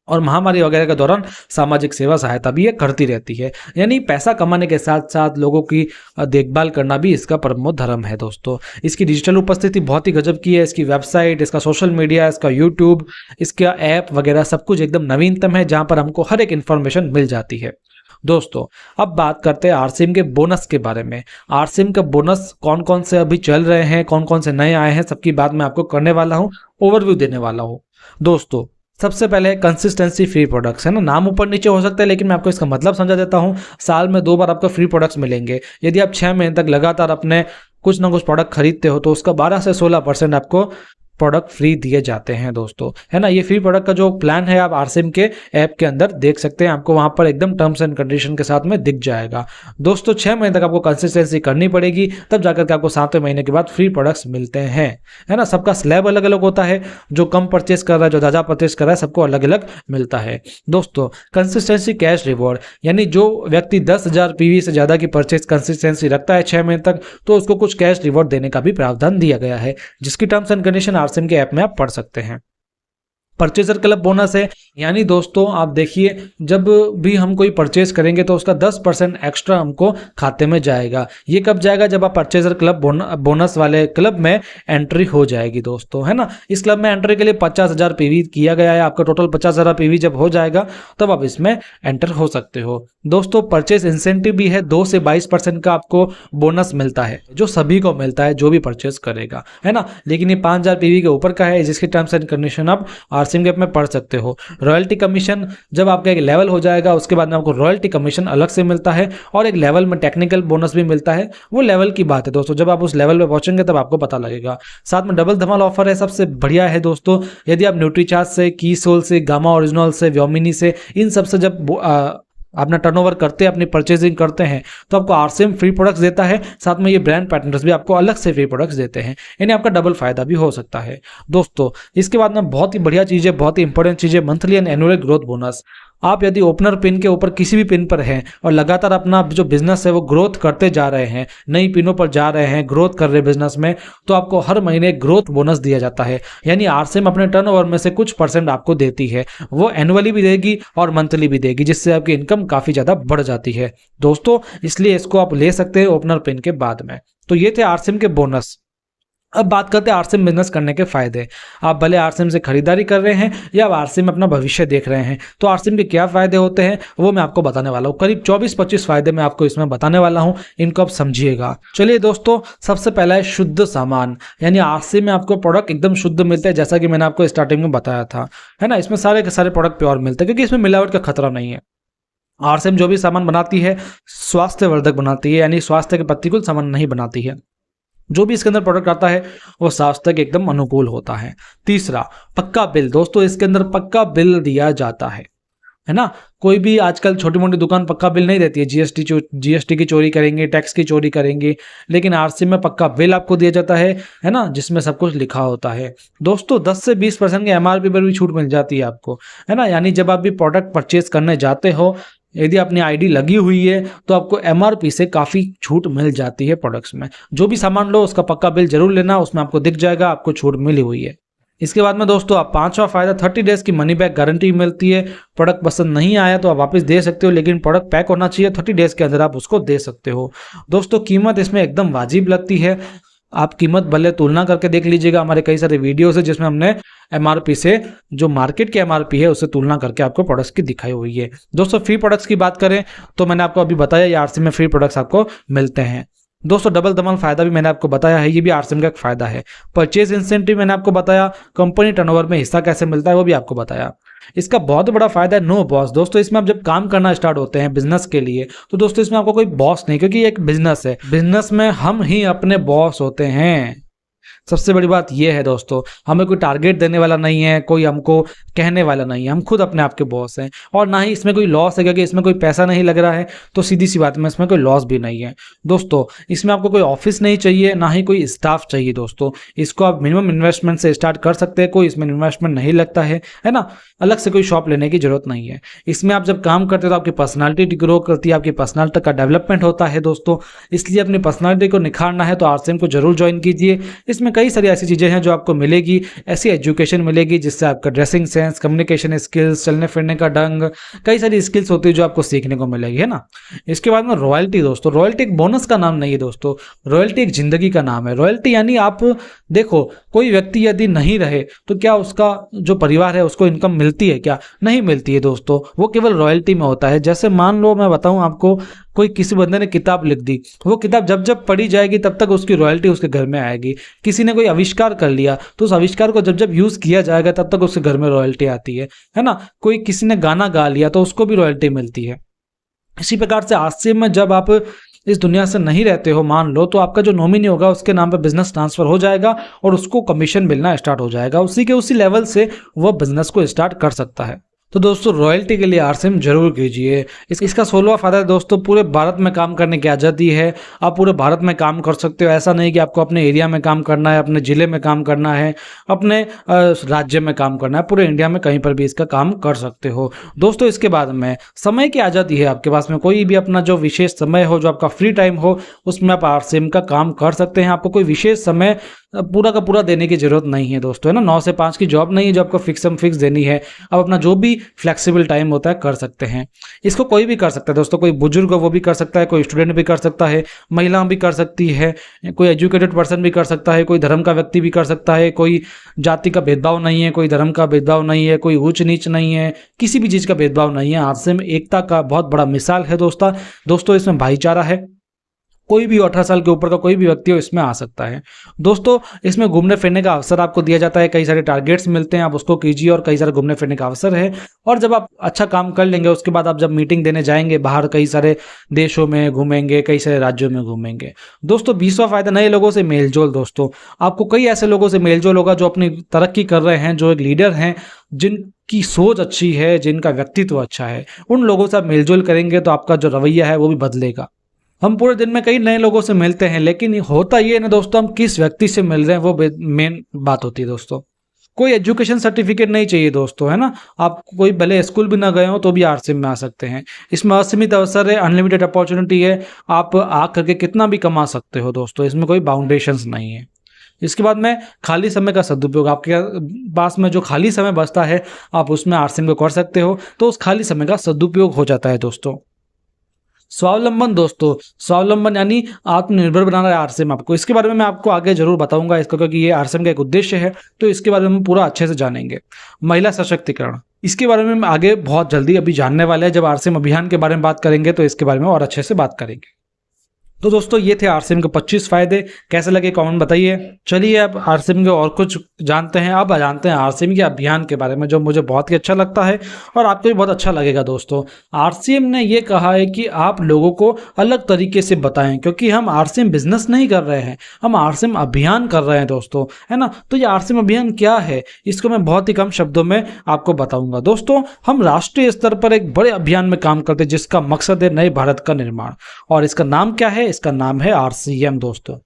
और महामारी वगैरह के दौरान सामाजिक सेवा सहायता भी ये करती रहती है। यानी पैसा कमाने के साथ साथ लोगों की देखभाल करना भी इसका प्रमुख धर्म है दोस्तों। इसकी डिजिटल उपस्थिति बहुत ही गजब की है। इसकी वेबसाइट, इसका सोशल मीडिया, इसका यूट्यूब, इसका ऐप वगैरह सब कुछ एकदम नवीनतम है, जहाँ पर हमको हर एक इन्फॉर्मेशन मिल जाती है दोस्तों। अब बात करते हैं आरसीएम के बोनस के बारे में। आरसीएम का बोनस कौन कौन से अभी चल रहे हैं, कौन कौन से नए आए हैं, सबकी बात मैं आपको करने वाला हूँ, ओवरव्यू देने वाला हूँ दोस्तों। सबसे पहले कंसिस्टेंसी फ्री प्रोडक्ट्स, है ना। नाम ऊपर नीचे हो सकता है लेकिन मैं आपको इसका मतलब समझा देता हूँ। साल में 2 बार आपको फ्री प्रोडक्ट्स मिलेंगे। यदि आप 6 महीने तक लगातार अपने कुछ ना कुछ प्रोडक्ट खरीदते हो तो उसका 12 से 16% आपको प्रोडक्ट फ्री दिए जाते हैं दोस्तों, है ना। ये फ्री प्रोडक्ट का जो प्लान है आप आरसीएम के ऐप के अंदर देख सकते हैं, आपको वहां पर एकदम टर्म्स एंड कंडीशन के साथ में दिख जाएगा दोस्तों। 6 महीने तक आपको कंसिस्टेंसी करनी पड़ेगी, तब जाकर के आपको 7वें महीने के बाद फ्री प्रोडक्ट्स मिलते हैं, है ना। सबका स्लैब अलग अलग होता है, जो कम परचेस कर रहा है, जो ज़्यादा परचेस कर रहा है, सबको अलग अलग मिलता है दोस्तों। कंसिस्टेंसी कैश रिवॉर्ड, यानी जो व्यक्ति 10,000 पीवी से ज़्यादा की परचेस कंसिस्टेंसी रखता है 6 महीने तक, तो उसको कुछ कैश रिवॉर्ड देने का भी प्रावधान दिया गया है, जिसकी टर्म्स एंड कंडीशन आरसीएम के ऐप में आप पढ़ सकते हैं। परचेजर क्लब बोनस है, यानी दोस्तों आप देखिए जब भी हम कोई परचेज करेंगे तो उसका 10% एक्स्ट्रा हमको खाते में जाएगा। ये कब जाएगा? जब आप परचेजर क्लब बोनस वाले क्लब में एंट्री हो जाएगी दोस्तों, है ना। इस क्लब में एंट्री के लिए 50,000 पीवी किया गया है। आपका टोटल 50,000 पीवी जब हो जाएगा तब आप इसमें एंटर हो सकते हो दोस्तों। परचेज इंसेंटिव भी है, 2 से 22% का आपको बोनस मिलता है, जो सभी को मिलता है जो भी परचेज करेगा, है ना। लेकिन ये 5,000 पीवी के ऊपर का है, जिसकी टर्म्स एंड कंडीशन आप आरसीएम के ऐप में पढ़ सकते हो। रॉयल्टी कमीशन, जब आपका एक लेवल हो जाएगा उसके बाद में आपको रॉयल्टी कमीशन अलग से मिलता है, और एक लेवल में टेक्निकल बोनस भी मिलता है। वो लेवल की बात है दोस्तों, जब आप उस लेवल पे पहुंचेंगे तब आपको पता लगेगा। साथ में डबल धमाल ऑफर है, सबसे बढ़िया है दोस्तों। यदि आप न्यूट्रीचार्ज से, कीसोल से, गामा ओरिजिनल से, व्योमिनी से, इन सब से जब अपना टर्नओवर करते हैं, अपनी परचेजिंग करते हैं, तो आपको आरसीएम फ्री प्रोडक्ट्स देता है, साथ में ये ब्रांड पार्टनर्स भी आपको अलग से फ्री प्रोडक्ट्स देते हैं, यानी आपका डबल फायदा भी हो सकता है दोस्तों। इसके बाद में बहुत ही बढ़िया चीज़ है, बहुत ही इंपॉर्टेंट चीज़ है, monthly and annual growth bonus. आप यदि ओपनर पिन के ऊपर किसी भी पिन पर हैं और लगातार अपना जो बिजनेस है वो ग्रोथ करते जा रहे हैं, नई पिनों पर जा रहे हैं, ग्रोथ कर रहे हैं बिजनेस में, तो आपको हर महीने ग्रोथ बोनस दिया जाता है, यानी आरसीएम अपने टर्नओवर में से कुछ परसेंट आपको देती है, वो एनुअली भी देगी और मंथली भी देगी, जिससे आपकी इनकम काफ़ी ज़्यादा बढ़ जाती है दोस्तों। इसलिए इसको आप ले सकते हैं ओपनर पिन के बाद में। तो ये थे आरसीएम के बोनस। अब बात करते हैं आरसीएम बिजनेस करने के फायदे। आप भले आरसीएम से खरीदारी कर रहे हैं या आप आरसीएम में अपना भविष्य देख रहे हैं, तो आरसीएम के क्या फायदे होते हैं वो मैं आपको बताने वाला हूँ। करीब 24-25 फायदे मैं आपको इसमें बताने वाला हूँ, इनको आप समझिएगा। चलिए दोस्तों, सबसे पहला है शुद्ध सामान, यानी आरसीएम में आपको प्रोडक्ट एकदम शुद्ध मिलते हैं, जैसा कि मैंने आपको स्टार्टिंग में बताया था, है ना। इसमें सारे के सारे प्रोडक्ट प्योर मिलते हैं, क्योंकि इसमें मिलावट का खतरा नहीं है। आरसीएम जो भी सामान बनाती है स्वास्थ्यवर्धक बनाती है, यानी स्वास्थ्य के प्रतिकूल सामान नहीं बनाती है। जो भी इसके अंदर प्रोडक्ट आता है वो स्वास्थ्य के एकदम अनुकूल होता है। तीसरा, पक्का बिल। दोस्तों, इसके अंदर पक्का बिल दिया जाता है ना। कोई भी आजकल छोटी मोटी दुकान पक्का बिल नहीं देती है, जीएसटी की चोरी करेंगे, टैक्स की चोरी करेंगे, लेकिन आरसीएम में पक्का बिल आपको दिया जाता है ना, जिसमें सब कुछ लिखा होता है। दोस्तों, 10 से 20% के एमआरपी पर भी छूट मिल जाती है आपको, है ना। यानी जब आप भी प्रोडक्ट परचेज करने जाते हो, यदि अपनी आईडी लगी हुई है तो आपको एमआरपी से काफ़ी छूट मिल जाती है प्रोडक्ट्स में। जो भी सामान लो उसका पक्का बिल जरूर लेना, उसमें आपको दिख जाएगा आपको छूट मिली हुई है। इसके बाद में दोस्तों, आप 5वां फायदा 30 डेज की मनी बैक गारंटी मिलती है। प्रोडक्ट पसंद नहीं आया तो आप वापस दे सकते हो, लेकिन प्रोडक्ट पैक होना चाहिए, 30 डेज के अंदर आप उसको दे सकते हो। दोस्तों, कीमत इसमें एकदम वाजिब लगती है। आप कीमत भले तुलना करके देख लीजिएगा, हमारे कई सारे वीडियोस है जिसमें हमने एमआरपी से, जो मार्केट की एमआरपी है उससे तुलना करके आपको प्रोडक्ट्स की दिखाई हुई है। दोस्तों, फ्री प्रोडक्ट्स की बात करें तो मैंने आपको अभी बताया ये आरसीएम में फ्री प्रोडक्ट्स आपको मिलते हैं। दोस्तों, डबल धमाल फायदा भी मैंने आपको बताया है, ये भी आरसीएम का एक फायदा है। परचेज इंसेंटिव मैंने आपको बताया, कंपनी टर्नओवर में हिस्सा कैसे मिलता है वो भी आपको बताया। इसका बहुत बड़ा फायदा है नो बॉस। दोस्तों, इसमें आप जब काम करना स्टार्ट होते हैं बिजनेस के लिए, तो दोस्तों इसमें आपको कोई बॉस नहीं, क्योंकि ये एक बिजनेस है, बिजनेस में हम ही अपने बॉस होते हैं। सबसे बड़ी बात यह है दोस्तों, हमें कोई टारगेट देने वाला नहीं है, कोई हमको कहने वाला नहीं है, हम खुद अपने आप के बॉस हैं। और ना ही इसमें कोई लॉस है, क्योंकि इसमें कोई पैसा नहीं लग रहा है, तो सीधी सी बात में इसमें कोई लॉस भी नहीं है। दोस्तों, इसमें आपको कोई ऑफिस नहीं चाहिए, ना ही कोई स्टाफ चाहिए। दोस्तों, इसको आप मिनिमम इन्वेस्टमेंट से स्टार्ट कर सकते हैं, कोई इसमें इन्वेस्टमेंट नहीं लगता है ना। अलग से कोई शॉप लेने की जरूरत नहीं है। इसमें आप जब काम करते हो तो आपकी पर्सनालिटी ग्रो करती है, आपकी पर्सनालिटी का डेवलपमेंट होता है दोस्तों। इसलिए अपनी पर्सनालिटी को निखारना है तो आरसीएम को जरूर ज्वाइन कीजिए। इसमें कई सारी ऐसी चीज़ें हैं जो आपको मिलेगी, ऐसी एजुकेशन मिलेगी जिससे आपका ड्रेसिंग सेंस, कम्युनिकेशन स्किल्स, चलने फिरने का ढंग, कई सारी स्किल्स होती है जो आपको सीखने को मिलेगी, है ना। इसके बाद में रॉयल्टी। दोस्तों, रॉयल्टी एक बोनस का नाम नहीं है दोस्तों, रॉयल्टी एक जिंदगी का नाम है। रॉयल्टी यानी आप देखो, कोई व्यक्ति यदि नहीं रहे तो क्या उसका जो परिवार है उसको इनकम मिलती है? क्या नहीं मिलती है दोस्तों, वो केवल रॉयल्टी में होता है। जैसे मान लो मैं बताऊं आपको, कोई किसी बंदे ने किताब लिख दी, वो किताब जब जब पढ़ी जाएगी तब तक उसकी रॉयल्टी उसके घर में आएगी। किसी ने कोई आविष्कार कर लिया तो उस आविष्कार को जब जब यूज किया जाएगा तब तक उसके घर में रॉयल्टी आती है ना। कोई किसी ने गाना गा लिया तो उसको भी रॉयल्टी मिलती है। इसी प्रकार से आरसीएम में जब आप इस दुनिया से नहीं रहते हो, मान लो, तो आपका जो नॉमिनी होगा उसके नाम पे बिजनेस ट्रांसफर हो जाएगा और उसको कमीशन मिलना स्टार्ट हो जाएगा। उसी लेवल से वह बिजनेस को स्टार्ट कर सकता है। तो दोस्तों, रॉयल्टी के लिए आरसीएम जरूर कीजिए। इसका 16वां फायदा है दोस्तों, पूरे भारत में काम करने की आज़ादी है। आप पूरे भारत में काम कर सकते हो। ऐसा नहीं कि आपको अपने एरिया में काम करना है, अपने ज़िले में काम करना है, अपने राज्य में काम करना है, पूरे इंडिया में कहीं पर भी इसका काम कर सकते हो। दोस्तों, इसके बाद में समय की आज़ादी है आपके पास में। कोई भी अपना जो विशेष समय हो, जो आपका फ्री टाइम हो, उसमें आप आरसीएम का काम कर सकते हैं। आपको कोई विशेष समय पूरा का पूरा देने की जरूरत नहीं है दोस्तों, है ना। 9 से 5 की जॉब नहीं है जो आपको फिक्स देनी है। आप अपना जो भी फ्लेक्सिबल टाइम होता है कर सकते हैं। इसको कोई भी कर सकता है दोस्तों, कोई बुजुर्ग हो वो भी कर सकता है, कोई स्टूडेंट भी कर सकता है, महिला भी कर सकती है, कोई एजुकेटेड पर्सन भी कर सकता है, कोई धर्म का व्यक्ति भी कर सकता है। कोई जाति का भेदभाव नहीं है, कोई धर्म का भेदभाव नहीं है, कोई ऊंच नीच नहीं है, किसी भी चीज़ का भेदभाव नहीं है। आरसीएम एकता का बहुत बड़ा मिसाल है दोस्तों। इसमें भाईचारा है, कोई भी 18 साल के ऊपर का कोई भी व्यक्ति हो इसमें आ सकता है। दोस्तों इसमें घूमने फिरने का अवसर आपको दिया जाता है, कई सारे टारगेट्स मिलते हैं, आप उसको कीजिए और कई सारे घूमने फिरने का अवसर है। और जब आप अच्छा काम कर लेंगे उसके बाद आप जब मीटिंग देने जाएंगे बाहर, कई सारे देशों में घूमेंगे, कई सारे राज्यों में घूमेंगे। दोस्तों 20वां फायदा, नए लोगों से मेलजोल। दोस्तों आपको कई ऐसे लोगों से मेलजोल होगा जो अपनी तरक्की कर रहे हैं, जो एक लीडर हैं, जिनकी सोच अच्छी है, जिनका व्यक्तित्व अच्छा है। उन लोगों से आप मेलजोल करेंगे तो आपका जो रवैया है वो भी बदलेगा। हम पूरे दिन में कई नए लोगों से मिलते हैं, लेकिन होता ये है ना दोस्तों, हम किस व्यक्ति से मिल रहे हैं वो मेन बात होती है। दोस्तों कोई एजुकेशन सर्टिफिकेट नहीं चाहिए दोस्तों, है ना। आप कोई भले स्कूल भी ना गए हो तो भी आरसीएम में आ सकते हैं। इसमें असीमित अवसर है, अनलिमिटेड अपॉर्चुनिटी है, आप आ करके कितना भी कमा सकते हो दोस्तों, इसमें कोई बाउंडेशंस नहीं है। इसके बाद में खाली समय का सदुपयोग, आपके पास में जो खाली समय बचता है आप उसमें आरसीएम को कर सकते हो, तो उस खाली समय का सदुपयोग हो जाता है। दोस्तों स्वावलंबन, दोस्तों स्वावलंबन यानी आत्मनिर्भर बनाना है आरसीएम आपको। इसके बारे में मैं आपको आगे जरूर बताऊंगा इसको, क्योंकि ये आरसीएम का एक उद्देश्य है, तो इसके बारे में हम पूरा अच्छे से जानेंगे। महिला सशक्तिकरण, इसके बारे में हम आगे बहुत जल्दी अभी जानने वाले हैं। जब आरसीएम अभियान के बारे में बात करेंगे तो इसके बारे में और अच्छे से बात करेंगे। तो दोस्तों ये थे आरसीएम के 25 फायदे, कैसे लगे कमेंट बताइए। चलिए अब आरसीएम के और कुछ जानते हैं। अब जानते हैं आरसीएम के अभियान के बारे में, जो मुझे बहुत ही अच्छा लगता है और आपको भी बहुत अच्छा लगेगा। दोस्तों आरसीएम ने ये कहा है कि आप लोगों को अलग तरीके से बताएं, क्योंकि हम आरसीएम बिजनेस नहीं कर रहे हैं, हम आरसीएम अभियान कर रहे हैं दोस्तों, है ना। तो ये आरसीएम अभियान क्या है इसको मैं बहुत ही कम शब्दों में आपको बताऊंगा। दोस्तों हम राष्ट्रीय स्तर पर एक बड़े अभियान में काम करते हैं जिसका मकसद है नए भारत का निर्माण, और इसका नाम क्या है? इसका नाम है आरसीएम। दोस्तों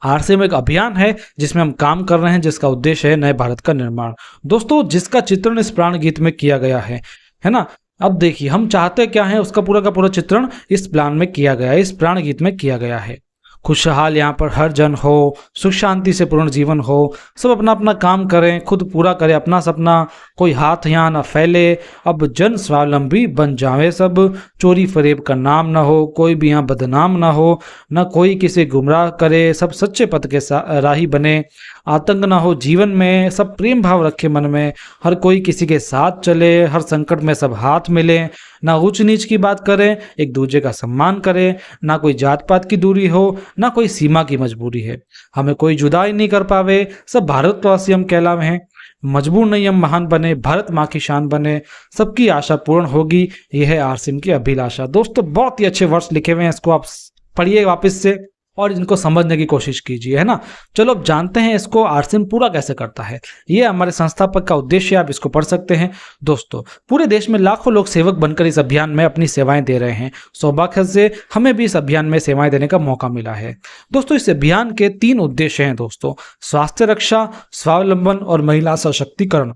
आरसीएम एक अभियान है जिसमें हम काम कर रहे हैं, जिसका उद्देश्य है नए भारत का निर्माण। दोस्तों जिसका चित्रण इस प्राण गीत में किया गया है ना। अब देखिए हम चाहते क्या है, उसका पूरा का पूरा चित्रण इस प्लान में किया गया है, इस प्राण गीत में किया गया है। खुशहाल यहाँ पर हर जन हो, सुख शांति से पूर्ण जीवन हो, सब अपना अपना काम करें, खुद पूरा करें अपना सपना, कोई हाथ यहाँ ना फैले, अब जन स्वावलंबी बन जावे सब, चोरी फरेब का नाम ना हो, कोई भी यहाँ बदनाम ना हो, ना कोई किसी गुमराह करे, सब सच्चे पथ के राही बने, आतंक ना हो जीवन में, सब प्रेम भाव रखे मन में, हर कोई किसी के साथ चले, हर संकट में सब हाथ मिले, ना ऊंच नीच की बात करें, एक दूसरे का सम्मान करें, ना कोई जात पात की दूरी हो, ना कोई सीमा की मजबूरी है, हमें कोई जुदाई नहीं कर पावे, सब भारतवासी हम कहलावे हैं, मजबूर नहीं हम महान बने, भारत माँ की शान बने, सबकी आशा पूर्ण होगी, यह है आरसीएम की अभिलाषा। दोस्तों बहुत ही अच्छे वर्ड्स लिखे हुए हैं, इसको आप पढ़िए वापस से और इनको समझने की कोशिश कीजिए, है ना। चलो अब जानते हैं इसको आरसीएम पूरा कैसे करता है। ये हमारे संस्थापक का उद्देश्य, आप इसको पढ़ सकते हैं। दोस्तों पूरे देश में लाखों लोग सेवक बनकर इस अभियान में अपनी सेवाएं दे रहे हैं। सौभाग्य से हमें भी इस अभियान में सेवाएं देने का मौका मिला है। दोस्तों इस अभियान के 3 उद्देश्य हैं दोस्तों, स्वास्थ्य रक्षा, स्वावलंबन और महिला सशक्तिकरण।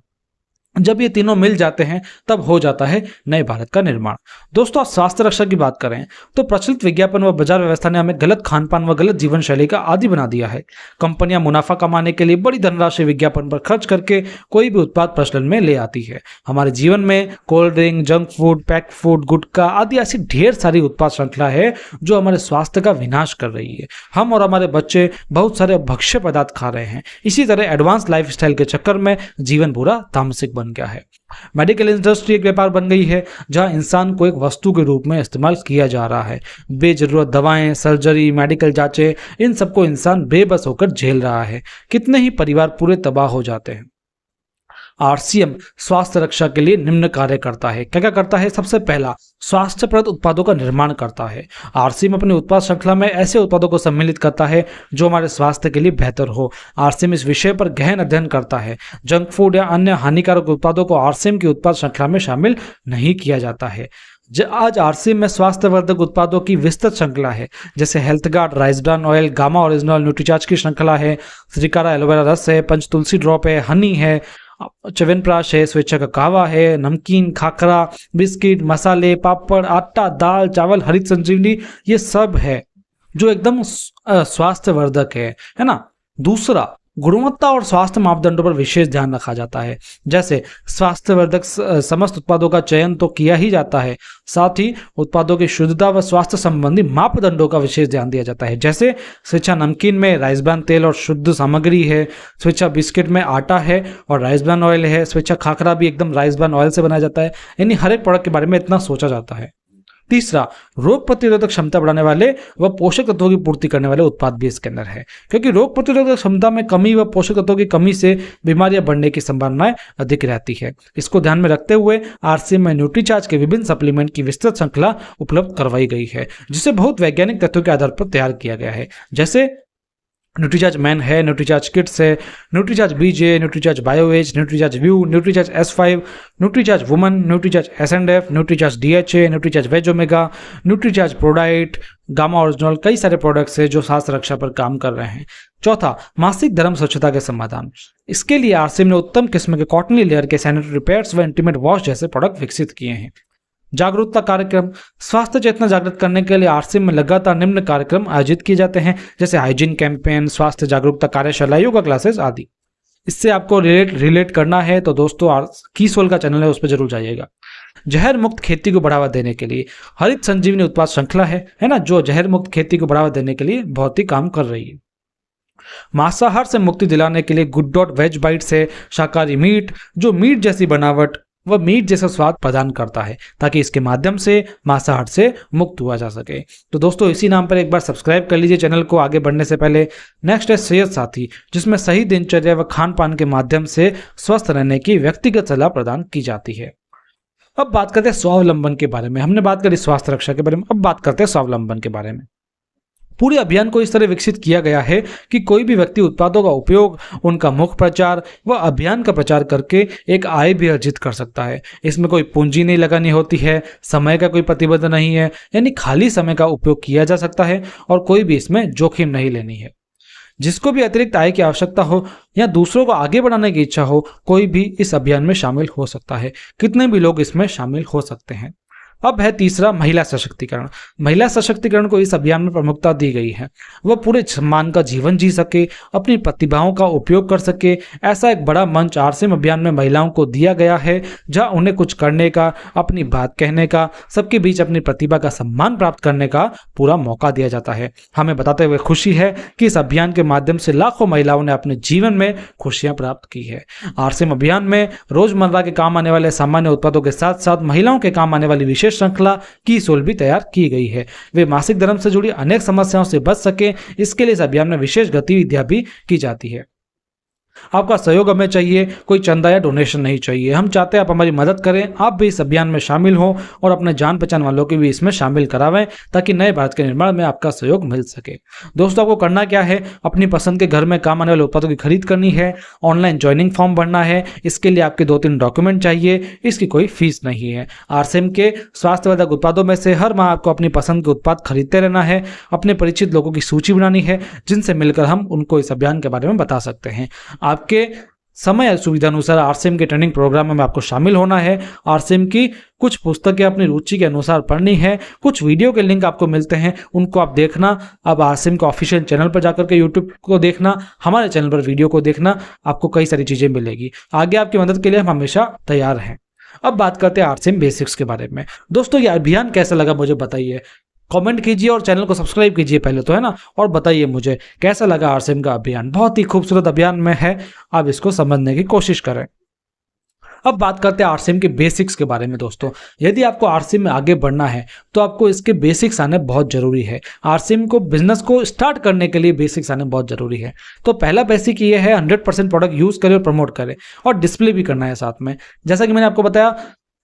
जब ये तीनों मिल जाते हैं तब हो जाता है नए भारत का निर्माण। दोस्तों स्वास्थ्य रक्षा की बात करें तो प्रचलित विज्ञापन व बाजार व्यवस्था ने हमें गलत खान पान व गलत जीवन शैली का आदी बना दिया है। कंपनियां मुनाफा कमाने के लिए बड़ी धनराशि विज्ञापन पर खर्च करके कोई भी उत्पाद प्रचलन में ले आती है। हमारे जीवन में cold drink, junk food, pack food, gutkha आदि ऐसी ढेर सारी उत्पाद श्रृंखला है जो हमारे स्वास्थ्य का विनाश कर रही है। हम और हमारे बच्चे बहुत सारे भक्ष्य पदार्थ खा रहे हैं। इसी तरह एडवांस लाइफस्टाइल के चक्कर में जीवन पूरा तामसिक बन गया है। मेडिकल इंडस्ट्री एक व्यापार बन गई है जहां इंसान को एक वस्तु के रूप में इस्तेमाल किया जा रहा है। बेजरूरत दवाएं, सर्जरी, मेडिकल जांचें, इन सबको इंसान बेबस होकर झेल रहा है। कितने ही परिवार पूरे तबाह हो जाते हैं। आरसीएम स्वास्थ्य रक्षा के लिए निम्न कार्य करता है। क्या क्या करता है? सबसे पहला, स्वास्थ्यप्रद उत्पादों का निर्माण करता है। आरसीएम अपने उत्पाद श्रृंखला में ऐसे उत्पादों को सम्मिलित करता है जो हमारे स्वास्थ्य के लिए बेहतर हो। आरसीएम इस विषय पर गहन अध्ययन करता है। जंक फूड या अन्य हानिकारक उत्पादों को आरसीएम की उत्पाद श्रृंखला में शामिल नहीं किया जाता है। आज आरसीएम में स्वास्थ्यवर्धक उत्पादों की विस्तृत श्रृंखला है, जैसे health guard, rice bran oil, gamma original, Nutricharge की श्रृंखला है, श्रीकारा एलोवेरा रस है, पंच तुलसी ड्रॉप है, हनी है, च्यवनप्राश है, स्वेच्छा का कहवा है, नमकीन, खाखरा, बिस्किट, मसाले, पापड़, आटा, दाल, चावल, हरित संजीवनी, ये सब है जो एकदम स्वास्थ्यवर्धक है ना। दूसरा, गुणवत्ता और स्वास्थ्य मापदंडों पर विशेष ध्यान रखा जाता है। जैसे स्वास्थ्यवर्धक समस्त उत्पादों का चयन तो किया ही जाता है, साथ ही उत्पादों की शुद्धता व स्वास्थ्य संबंधी मापदंडों का विशेष ध्यान दिया जाता है। जैसे स्वेच्छा नमकीन में राइस ब्रान तेल और शुद्ध सामग्री है, स्वेच्छा बिस्किट में आटा है और राइस ब्रान ऑयल है, स्वेच्छा खाखरा भी एकदम राइस ब्रान ऑयल से बनाया जाता है। यानी हर एक प्रोडक्ट के बारे में इतना सोचा जाता है। तीसरा, रोग प्रतिरोधक क्षमता बढ़ाने वाले व पोषक तत्वों की पूर्ति करने वाले उत्पाद भी इसके अंदर है, क्योंकि रोग प्रतिरोधक क्षमता में कमी व पोषक तत्वों की कमी से बीमारियां बढ़ने की संभावनाएं अधिक रहती है। इसको ध्यान में रखते हुए आरसीएम में न्यूट्रीचार्ज के विभिन्न सप्लीमेंट की विस्तृत श्रृंखला उपलब्ध करवाई गई है, जिसे बहुत वैज्ञानिक तथ्यों के आधार पर तैयार किया गया है। जैसे न्यूट्रीचार्ज मैन है, न्यूट्रीचार्ज किड्स है, Nutricharge BJ, Nutricharge BioAge, Nutricharge view, Nutricharge S5, Nutricharge woman, Nutricharge S&F, Nutricharge DHA, Nutricharge veg omega, Nutricharge ProDiet, gamma original, कई सारे प्रोडक्ट्स है जो स्वास्थ्य रक्षा पर काम कर रहे हैं। चौथा, मासिक धर्म स्वच्छता के समाधान। इसके लिए आरसीएम ने उत्तम किस्म के कॉटनली लेयर के सैनिटरी पैड्स व इंटीमेट वॉश जैसे प्रोडक्ट विकसित किए हैं। जागरूकता कार्यक्रम, स्वास्थ्य चेतना जागृत करने के लिए आरसीएम में लगातार निम्न कार्यक्रम आयोजित किए जाते हैं, जैसे हाइजीन कैंपेन, स्वास्थ्य जागरूकता कार्यशाला, योगा क्लासेस आदि। इससे आपको रिलेट करना है तो दोस्तों कीसोल का चैनल है, उस पर जरूर जाइएगा। जहर मुक्त खेती को बढ़ावा देने के लिए हरित संजीवनी उत्पाद श्रृंखला है ना, जो जहर मुक्त खेती को बढ़ावा देने के लिए बहुत ही काम कर रही है। मांसाहार से मुक्ति दिलाने के लिए गुड डॉट वेज बाइट्स है, शाकाहारी मीट जो मीट जैसी बनावट वह मीट जैसा स्वाद प्रदान करता है, ताकि इसके माध्यम से मांसाहार से मुक्त हुआ जा सके। तो दोस्तों इसी नाम पर एक बार सब्सक्राइब कर लीजिए चैनल को आगे बढ़ने से पहले। नेक्स्ट है सेहत साथी, जिसमें सही दिनचर्या व खान पान के माध्यम से स्वस्थ रहने की व्यक्तिगत सलाह प्रदान की जाती है। अब बात करते हैं स्वावलंबन के बारे में। हमने बात करी स्वास्थ्य रक्षा के बारे में, अब बात करते हैं स्वावलंबन के बारे में। पूरे अभियान को इस तरह विकसित किया गया है कि कोई भी व्यक्ति उत्पादों का उपयोग, उनका मुख्य प्रचार व अभियान का प्रचार करके एक आय भी अर्जित कर सकता है। इसमें कोई पूंजी नहीं लगानी होती है, समय का कोई प्रतिबंध नहीं है, यानी खाली समय का उपयोग किया जा सकता है और कोई भी इसमें जोखिम नहीं लेनी है। जिसको भी अतिरिक्त आय की आवश्यकता हो या दूसरों को आगे बढ़ाने की इच्छा हो, कोई भी इस अभियान में शामिल हो सकता है। कितने भी लोग इसमें शामिल हो सकते हैं। अब है तीसरा, महिला सशक्तिकरण। महिला सशक्तिकरण को इस अभियान में प्रमुखता दी गई है। वह पूरे सम्मान का जीवन जी सके, अपनी प्रतिभाओं का उपयोग कर सके, ऐसा एक बड़ा मंच आरसीएम अभियान में महिलाओं को दिया गया है, जहां उन्हें कुछ करने का, अपनी बात कहने का, सबके बीच अपनी प्रतिभा का सम्मान प्राप्त करने का पूरा मौका दिया जाता है। हमें बताते हुए खुशी है कि इस अभियान के माध्यम से लाखों महिलाओं ने अपने जीवन में खुशियां प्राप्त की है। आरसीएम अभियान में रोजमर्रा के काम आने वाले सामान्य उत्पादों के साथ साथ महिलाओं के काम आने वाली विशेष श्रृंखला कीसोल भी तैयार की गई है। वे मासिक धर्म से जुड़ी अनेक समस्याओं से बच सके, इसके लिए इस अभियान में विशेष गतिविधियां भी की जाती है। आपका सहयोग हमें चाहिए, कोई चंदा या डोनेशन नहीं चाहिए। हम चाहते हैं आप हमारी मदद करें, आप भी इस अभियान में शामिल हो और अपने जान पहचान वालों को भी इसमें शामिल करावें, ताकि नए भारत के निर्माण में आपका सहयोग मिल सके। दोस्तों आपको करना क्या है, अपनी पसंद के घर में काम आने वाले उत्पादों की खरीद करनी है, ऑनलाइन ज्वाइनिंग फॉर्म भरना है। इसके लिए आपके 2-3 डॉक्यूमेंट चाहिए, इसकी कोई फीस नहीं है। आरसीएम के स्वास्थ्यवर्धक उत्पादों में से हर माह आपको अपनी पसंद के उत्पाद खरीदते रहना है। अपने परिचित लोगों की सूची बनानी है, जिनसे मिलकर हम उनको इस अभियान के बारे में बता सकते हैं। आपके समय सुविधा अनुसार आरसीएम के ट्रेनिंग प्रोग्राम में आपको शामिल होना है। आरसीएम की कुछ पुस्तकें अपनी रुचि के अनुसार पढ़नी है, कुछ वीडियो के लिंक आपको मिलते हैं, उनको आप देखना। अब आरसीएम के ऑफिशियल चैनल पर जाकर के यूट्यूब को देखना, हमारे चैनल पर वीडियो को देखना, आपको कई सारी चीजें मिलेगी। आगे आपकी मदद के लिए हम हमेशा तैयार हैं। अब बात करते हैं आरसीएम बेसिक्स के बारे में। दोस्तों ये अभियान कैसा लगा मुझे बताइए, कमेंट कीजिए और चैनल को सब्सक्राइब कीजिए पहले तो, है ना, और बताइए मुझे कैसा लगा आरसीएम का अभियान। बहुत ही खूबसूरत अभियान में है, आप इसको समझने की कोशिश करें। अब बात करते हैं आरसीएम के बेसिक्स के बारे में। दोस्तों यदि आपको आरसीएम में आगे बढ़ना है तो आपको इसके बेसिक्स आने बहुत जरूरी है। आरसीएम को बिजनेस को स्टार्ट करने के लिए बेसिक्स आने बहुत जरूरी है। तो पहला बेसिक ये है 100% प्रोडक्ट यूज करें और प्रमोट करें, और डिस्प्ले भी करना है साथ में। जैसा कि मैंने आपको बताया,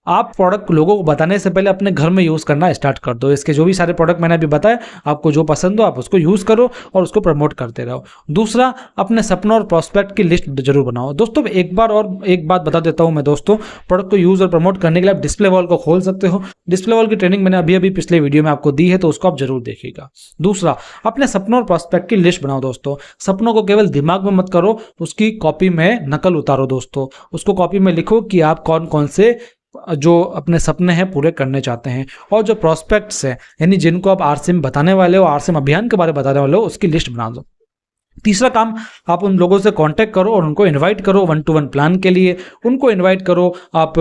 आप प्रोडक्ट लोगों को बताने से पहले अपने घर में यूज़ करना स्टार्ट कर दो। इसके जो भी सारे प्रोडक्ट मैंने अभी बताया, आपको जो पसंद हो आप उसको यूज़ करो और उसको प्रमोट करते रहो। दूसरा, अपने सपनों और प्रॉस्पेक्ट की लिस्ट जरूर बनाओ। दोस्तों एक बात बता देता हूं मैं दोस्तों, प्रोडक्ट को यूज़ और प्रमोट करने के लिए आप डिस्प्ले वॉल को खोल सकते हो। डिस्प्ले वॉल की ट्रेनिंग मैंने अभी पिछले वीडियो में आपको दी है, तो उसको आप जरूर देखिएगा। दूसरा, अपने सपनों और प्रॉस्पेक्ट की लिस्ट बनाओ। दोस्तों सपनों को केवल दिमाग में मत करो, उसकी कॉपी में नकल उतारो। दोस्तों उसको कॉपी में लिखो कि आप कौन कौन से जो अपने सपने हैं पूरे करने चाहते हैं, और जो प्रोस्पेक्ट्स हैं यानी जिनको आप आरसीएम बताने वाले हो, आरसीएम अभियान के बारे में बताने वाले हो, उसकी लिस्ट बना दो। तीसरा काम, आप उन लोगों से कांटेक्ट करो और उनको इनवाइट करो 1-to-1 प्लान के लिए। उनको इनवाइट करो आप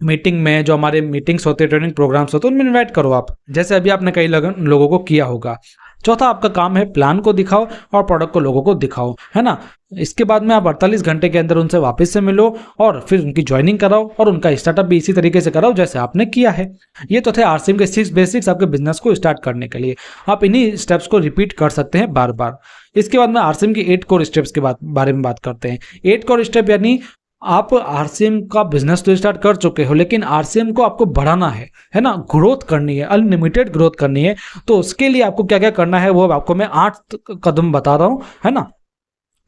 मीटिंग में, जो हमारे मीटिंग्स होते हैं, ट्रेनिंग प्रोग्राम्स होते हैं, उनमें इनवाइट करो आप, जैसे अभी आपने कई लोगों को किया होगा। चौथा आपका काम है प्लान को दिखाओ और प्रोडक्ट को लोगों को दिखाओ, है ना। इसके बाद में आप 48 घंटे के अंदर उनसे वापस से मिलो और फिर उनकी ज्वाइनिंग कराओ और उनका स्टार्टअप भी इसी तरीके से कराओ जैसे आपने किया है। ये तो थे आरसीएम के 6 बेसिक्स आपके बिजनेस को स्टार्ट करने के लिए। आप इन्हीं स्टेप्स को रिपीट कर सकते हैं बार बार। इसके बाद में आरसीएम की 8 कोर स्टेप्स के बारे में बात करते हैं। 8 कोर स्टेप यानी आप आरसीएम का बिजनेस तो स्टार्ट कर चुके हो, लेकिन आरसीएम को आपको बढ़ाना है ना, ग्रोथ करनी है, अनलिमिटेड ग्रोथ करनी है। तो उसके लिए आपको क्या क्या करना है वो आपको मैं 8 कदम बता रहा हूं, है ना।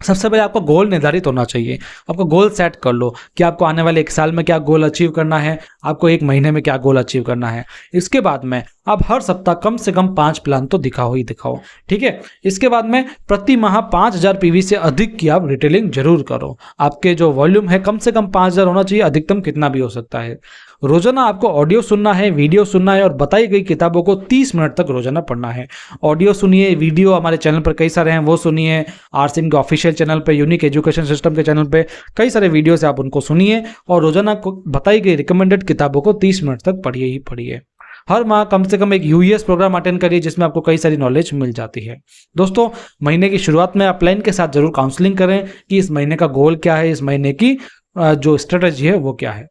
सबसे पहले आपका गोल निर्धारित होना चाहिए। आपको गोल सेट कर लो कि आपको आने वाले 1 साल में क्या गोल अचीव करना है, आपको 1 महीने में क्या गोल अचीव करना है। इसके बाद में आप हर सप्ताह कम से कम 5 प्लान तो दिखाओ ही दिखाओ, ठीक है। इसके बाद में प्रति माह 5000 पीवी से अधिक की आप रिटेलिंग जरूर करो। आपके जो वॉल्यूम है कम से कम 5000 होना चाहिए, अधिकतम कितना भी हो सकता है। रोजाना आपको ऑडियो सुनना है, वीडियो सुनना है और बताई गई किताबों को 30 मिनट तक रोजाना पढ़ना है। ऑडियो सुनिए, वीडियो हमारे चैनल पर कई सारे हैं वो सुनिए। आरसीएम के ऑफिशियल चैनल पे, यूनिक एजुकेशन सिस्टम के चैनल पे कई सारे वीडियो से आप उनको सुनिए और रोजाना को बताई गई रिकमेंडेड किताबों को 30 मिनट तक पढ़िए ही पढ़िए। हर माह कम से कम एक यूएस प्रोग्राम अटेंड करिए जिसमें आपको कई सारी नॉलेज मिल जाती है। दोस्तों, महीने की शुरुआत में अपलाइन के साथ जरूर काउंसलिंग करें कि इस महीने का गोल क्या है, इस महीने की जो स्ट्रेटेजी है वो क्या है।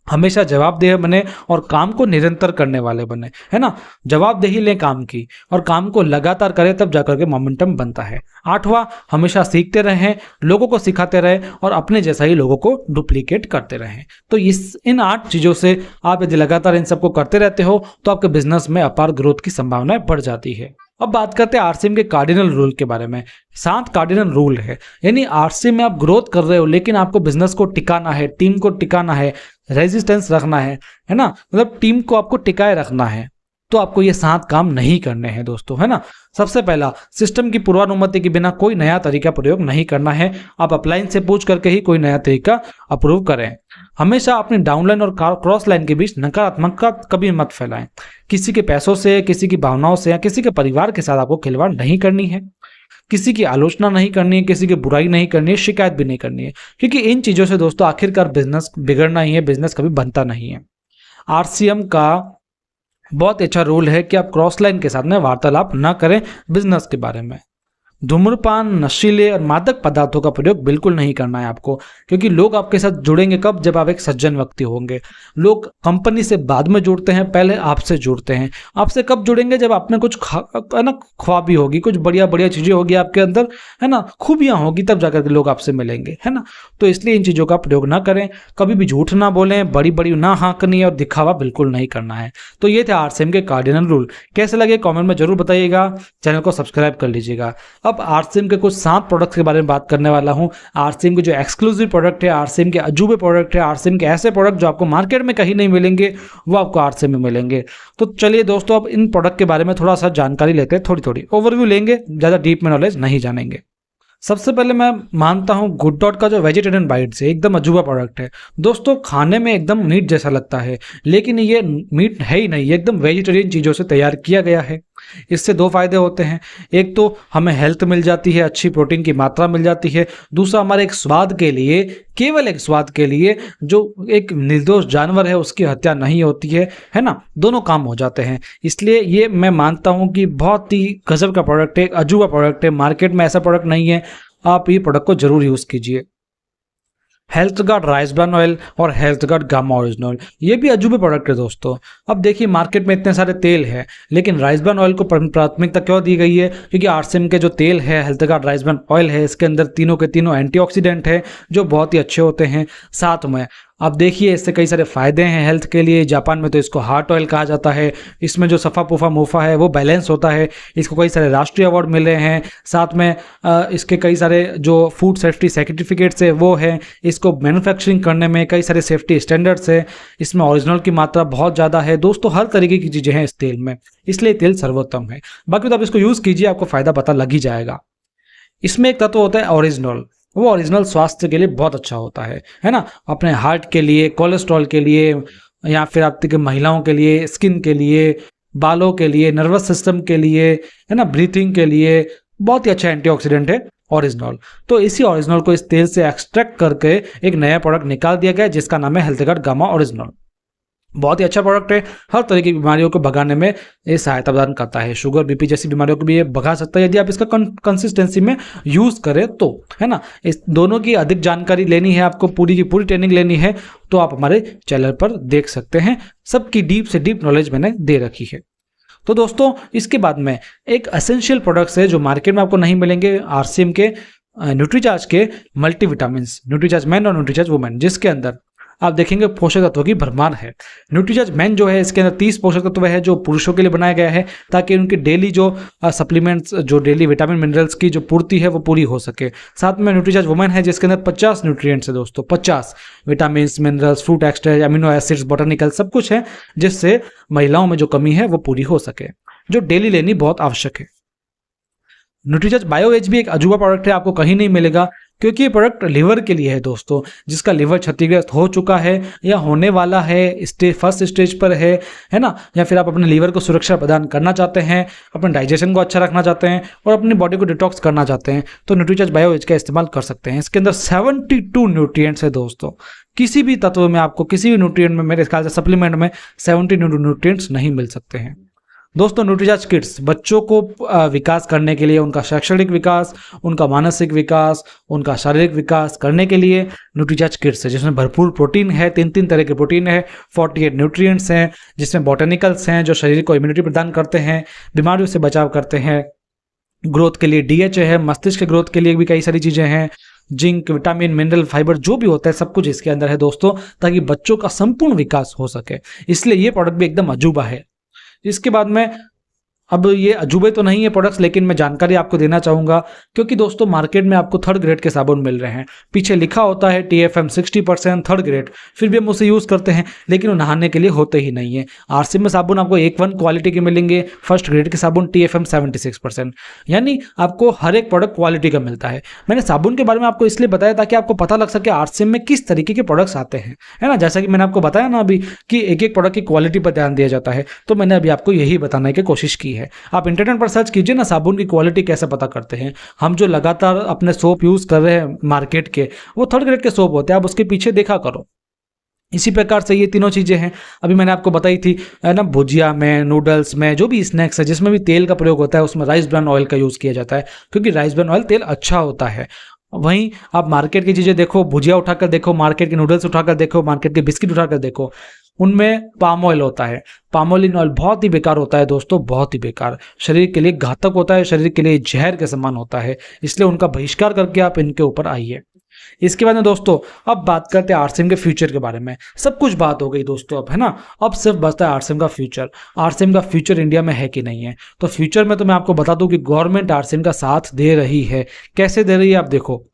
हमेशा जवाबदेह बने और काम को निरंतर करने वाले बने, है ना। जवाबदेही लें काम की और काम को लगातार करें, तब जाकर के मोमेंटम बनता है। 8वां, हमेशा सीखते रहें, लोगों को सिखाते रहें और अपने जैसा ही लोगों को डुप्लीकेट करते रहें। तो इन 8 चीज़ों से आप यदि लगातार इन सबको करते रहते हो तो आपके बिजनेस में अपार ग्रोथ की संभावनाएं बढ़ जाती है। अब बात करते हैं आरसीएम के कार्डिनल रूल के बारे में। 7 कार्डिनल रूल है, यानी आरसीएम में आप ग्रोथ कर रहे हो लेकिन आपको बिजनेस को टिकाना है, टीम को टिकाना है, रेजिस्टेंस रखना है ना, मतलब टीम को आपको टिकाए रखना है। तो आपको ये 7 काम नहीं करने हैं दोस्तों, है ना। सबसे पहला, सिस्टम की पूर्वानुमति के बिना कोई नया तरीका प्रयोग नहीं करना है। आप अपलाइन से पूछ करके ही कोई नया तरीका अप्रूव करें। हमेशा अपनी डाउनलाइन और क्रॉस लाइन के बीच नकारात्मकता कभी मत फैलाएं। किसी के पैसों से, किसी की भावनाओं से या किसी के परिवार के साथ आपको खिलवाड़ नहीं करनी है। किसी की आलोचना नहीं करनी है, किसी की बुराई नहीं करनी है, शिकायत भी नहीं करनी है, क्योंकि इन चीजों से दोस्तों आखिरकार बिजनेस बिगड़ना ही है, बिजनेस कभी बनता नहीं है। आरसीएम का बहुत अच्छा रूल है कि आप क्रॉस लाइन के साथ में वार्तालाप न करें बिजनेस के बारे में। धूम्रपान, नशीले और मादक पदार्थों का प्रयोग बिल्कुल नहीं करना है आपको, क्योंकि लोग आपके साथ जुड़ेंगे कब, जब आप एक सज्जन व्यक्ति होंगे। लोग कंपनी से बाद में जुड़ते हैं, पहले आपसे जुड़ते हैं। आपसे कब जुड़ेंगे, जब आपने कुछ ख्वाबी होगी, कुछ बढ़िया बढ़िया चीजें होगी आपके अंदर, है ना, खूबियां होगी, तब जाकर के लोग आपसे मिलेंगे, है ना। तो इसलिए इन चीजों का प्रयोग ना करें, कभी भी झूठ ना बोलें, बड़ी बड़ी ना हाँकनी और दिखावा बिल्कुल नहीं करना है। तो ये थे आरसीएम के कार्डिनल रूल। कैसे लगे कमेंट में जरूर बताइएगा, चैनल को सब्सक्राइब कर लीजिएगा। अब आरसीएम के कुछ 7 प्रोडक्ट्स के बारे में बात करने वाला हूं। आरसीएम के जो एक्सक्लूसिव प्रोडक्ट है, आरसीएम के अजूबे प्रोडक्ट है, आरसीएम के ऐसे प्रोडक्ट जो आपको मार्केट में कहीं नहीं मिलेंगे, वो आपको आरसीएम में मिलेंगे। तो चलिए दोस्तों, अब इन प्रोडक्ट के बारे में थोड़ा सा जानकारी लेते हैं, थोड़ी थोड़ी ओवरव्यू लेंगे, ज़्यादा डीप में नॉलेज नहीं जानेंगे। सबसे पहले मैं मानता हूं गुड डॉट का जो वेजिटेरियन बाइट्स है एकदम अजूबा प्रोडक्ट है दोस्तों। खाने में एकदम मीट जैसा लगता है, लेकिन ये मीट है ही नहीं, एकदम वेजिटेरियन चीज़ों से तैयार किया गया है। इससे 2 फायदे होते हैं। एक तो हमें हेल्थ मिल जाती है, अच्छी प्रोटीन की मात्रा मिल जाती है। दूसरा, हमारे एक स्वाद के लिए, केवल एक स्वाद के लिए, जो एक निर्दोष जानवर है उसकी हत्या नहीं होती है ना, दोनों काम हो जाते हैं। इसलिए ये मैं मानता हूं कि बहुत ही गजब का प्रोडक्ट है, अजूबा प्रोडक्ट है। मार्केट में ऐसा प्रोडक्ट नहीं है, आप ये प्रोडक्ट को जरूर यूज कीजिए। Health guard rice bran oil और हेल्थ गार्ड गामा ओरिजिनल, ये भी अजूबे प्रोडक्ट है दोस्तों। अब देखिए, मार्केट में इतने सारे तेल है, लेकिन राइस ब्रान ऑयल को प्राथमिकता क्यों दी गई है? क्योंकि आरसीएम के जो तेल है, health guard rice bran oil है, इसके अंदर तीनों के तीनों एंटीऑक्सीडेंट है जो बहुत ही अच्छे होते हैं। साथ में अब देखिए, इससे कई सारे फायदे हैं हेल्थ के लिए। जापान में तो इसको हार्ट ऑयल कहा जाता है। इसमें जो सफ़ा पुफा मुफा है वो बैलेंस होता है। इसको कई सारे राष्ट्रीय अवार्ड मिले हैं। साथ में इसके कई सारे जो फूड सेफ्टी सर्टिफिकेट्स है वो है। इसको मैन्युफैक्चरिंग करने में कई सारे सेफ्टी स्टैंडर्ड्स है। इसमें ओरिजिनल की मात्रा बहुत ज़्यादा है दोस्तों। हर तरीके की चीज़ें हैं इस तेल में, इसलिए तेल सर्वोत्तम है। बाकी तो आप इसको यूज़ कीजिए, आपको फ़ायदा पता लग ही जाएगा। इसमें एक तत्व होता है ओरिजिनल, वो ओरिजिनल स्वास्थ्य के लिए बहुत अच्छा होता है ना, अपने हार्ट के लिए, कोलेस्ट्रॉल के लिए, या फिर आपके महिलाओं के लिए, स्किन के लिए, बालों के लिए, नर्वस सिस्टम के लिए, है ना, ब्रीथिंग के लिए बहुत ही अच्छा एंटीऑक्सीडेंट है ओरिजिनल। तो इसी ओरिजिनल को इस तेल से एक्सट्रैक्ट करके एक नया प्रोडक्ट निकाल दिया गया जिसका नाम है हेल्थ गार्ड गामा ओरिजिनल। बहुत ही अच्छा प्रोडक्ट है, हर तरह की बीमारियों को भगाने में ये सहायता प्रदान करता है। शुगर बीपी जैसी बीमारियों को भी ये भगा सकता है यदि आप इसका कंसिस्टेंसी में यूज़ करें तो, है ना। इस दोनों की अधिक जानकारी लेनी है आपको, पूरी की पूरी ट्रेनिंग लेनी है तो आप हमारे चैनल पर देख सकते हैं, सबकी डीप से डीप नॉलेज मैंने दे रखी है। तो दोस्तों इसके बाद में एक एसेंशियल प्रोडक्ट्स है जो मार्केट में आपको नहीं मिलेंगे, आरसीएम के न्यूट्रीचार्ज के मल्टीविटामिन, न्यूट्रीचार्ज मैन और न्यूट्रीचार्ज वुमेन, जिसके अंदर आप देखेंगे पोषक तत्वों की भरमार है। न्यूट्रीचार्ज मैन जो है इसके अंदर 30 पोषक तत्व है जो पुरुषों के लिए बनाया गया है ताकि उनकी डेली जो सप्लीमेंट्स, जो डेली विटामिन मिनरल्स की जो पूर्ति है वो पूरी हो सके। साथ में न्यूट्रीचार्ज वुमेन है जिसके अंदर 50 न्यूट्रिएंट्स है दोस्तों, 50 vitamin minerals, fruit extract, amino acids, botanical, सब कुछ है जिससे महिलाओं में जो कमी है वो पूरी हो सके, जो डेली लेनी बहुत आवश्यक है। न्यूट्रीचार्ज बायो एज भी एक अजूबा प्रोडक्ट है, आपको कहीं नहीं मिलेगा क्योंकि ये प्रोडक्ट लिवर के लिए है दोस्तों, जिसका लिवर क्षतिग्रस्त हो चुका है या होने वाला है, फर्स्ट स्टेज पर है ना, या फिर आप अपने लिवर को सुरक्षा प्रदान करना चाहते हैं, अपने डाइजेशन को अच्छा रखना चाहते हैं और अपनी बॉडी को डिटॉक्स करना चाहते हैं तो न्यूट्रीचार्ज बायो एज का इस्तेमाल कर सकते हैं। इसके अंदर 72 न्यूट्रिएंट्स है दोस्तों, किसी भी तत्व में आपको, किसी भी न्यूट्रिएंट में, मेरे ख्याल से सप्लीमेंट में 72 न्यूट्रिएंट्स नहीं मिल सकते हैं। दोस्तों न्यूट्रीचार्ज किड्स बच्चों को विकास करने के लिए, उनका शैक्षणिक विकास, उनका मानसिक विकास, उनका शारीरिक विकास करने के लिए न्यूट्रीचार्ज किड्स है जिसमें भरपूर प्रोटीन है, 3 तरह के प्रोटीन है, 48 न्यूट्रिएंट्स हैं जिसमें बोटेनिकल्स हैं जो शरीर को इम्यूनिटी प्रदान करते हैं, बीमारियों से बचाव करते हैं, ग्रोथ के लिए डीएचए है, मस्तिष्क के ग्रोथ के लिए भी कई सारी चीज़ें हैं, जिंक, विटामिन, मिनरल, फाइबर जो भी होता है सब कुछ इसके अंदर है दोस्तों, ताकि बच्चों का संपूर्ण विकास हो सके। इसलिए ये प्रोडक्ट भी एकदम अजूबा है। इसके बाद में, अब ये अजूबे तो नहीं है प्रोडक्ट्स, लेकिन मैं जानकारी आपको देना चाहूँगा क्योंकि दोस्तों मार्केट में आपको 3rd ग्रेड के साबुन मिल रहे हैं, पीछे लिखा होता है TFM 60% 3rd ग्रेड, फिर भी हम उसे यूज़ करते हैं लेकिन वो नहाने के लिए होते ही नहीं है। आरसीएम में साबुन आपको 1 क्वालिटी के मिलेंगे, 1st ग्रेड के साबुन TFM 76%, यानी आपको हर एक प्रोडक्ट क्वालिटी का मिलता है। मैंने साबुन के बारे में आपको इसलिए बताया ताकि आपको पता लग सके आरसीएम में किस तरीके के प्रोडक्ट्स आते हैं, है ना। जैसा कि मैंने आपको बताया ना अभी कि एक एक प्रोडक्ट की क्वालिटी पर ध्यान दिया जाता है, तो मैंने अभी आपको यही बताने की कोशिश की है। आप इंटरनेट पर सर्च कीजिए ना, साबुन की क्वालिटी कैसे पता करते हैं। हम जो लगातार अपने सोप यूज कर रहे हैं मार्केट के, वो 3rd ग्रेड के सोप होते हैं, आप उसके पीछे देखा करो। इसी प्रकार से ये तीनों चीज़ें हैं, अभी मैंने आपको बताई थी, है ना। भुजिया में, नूडल्स में, जो भी स्नैक्स है जिसमें भी तेल का प्रयोग होता है उसमें राइस ब्रान ऑयल का यूज़ किया जाता है क्योंकि राइस ब्रान ऑयल तेल अच्छा होता है। वहीं आप मार्केट की चीज़ें देखो, भुजिया उठाकर देखो, मार्केट के नूडल्स उठाकर देखो, मार्केट के बिस्किट उठाकर देखो, उनमें पाम ऑयल होता है। पामोलिन ऑयल बहुत ही बेकार होता है दोस्तों, बहुत ही बेकार, शरीर के लिए घातक होता है, शरीर के लिए जहर के समान होता है, इसलिए उनका बहिष्कार करके आप इनके ऊपर आइए। इसके बाद में दोस्तों अब बात करते हैं आरसीएम के फ्यूचर के बारे में। सब कुछ बात हो गई दोस्तों अब, है ना। अब सिर्फ बचता है आरसीएम का फ्यूचर। आरसीएम का फ्यूचर इंडिया में है कि नहीं है, तो फ्यूचर में तो मैं आपको बता दूं कि गवर्नमेंट आरसीएम का साथ दे रही है। कैसे दे रही है आप देखो,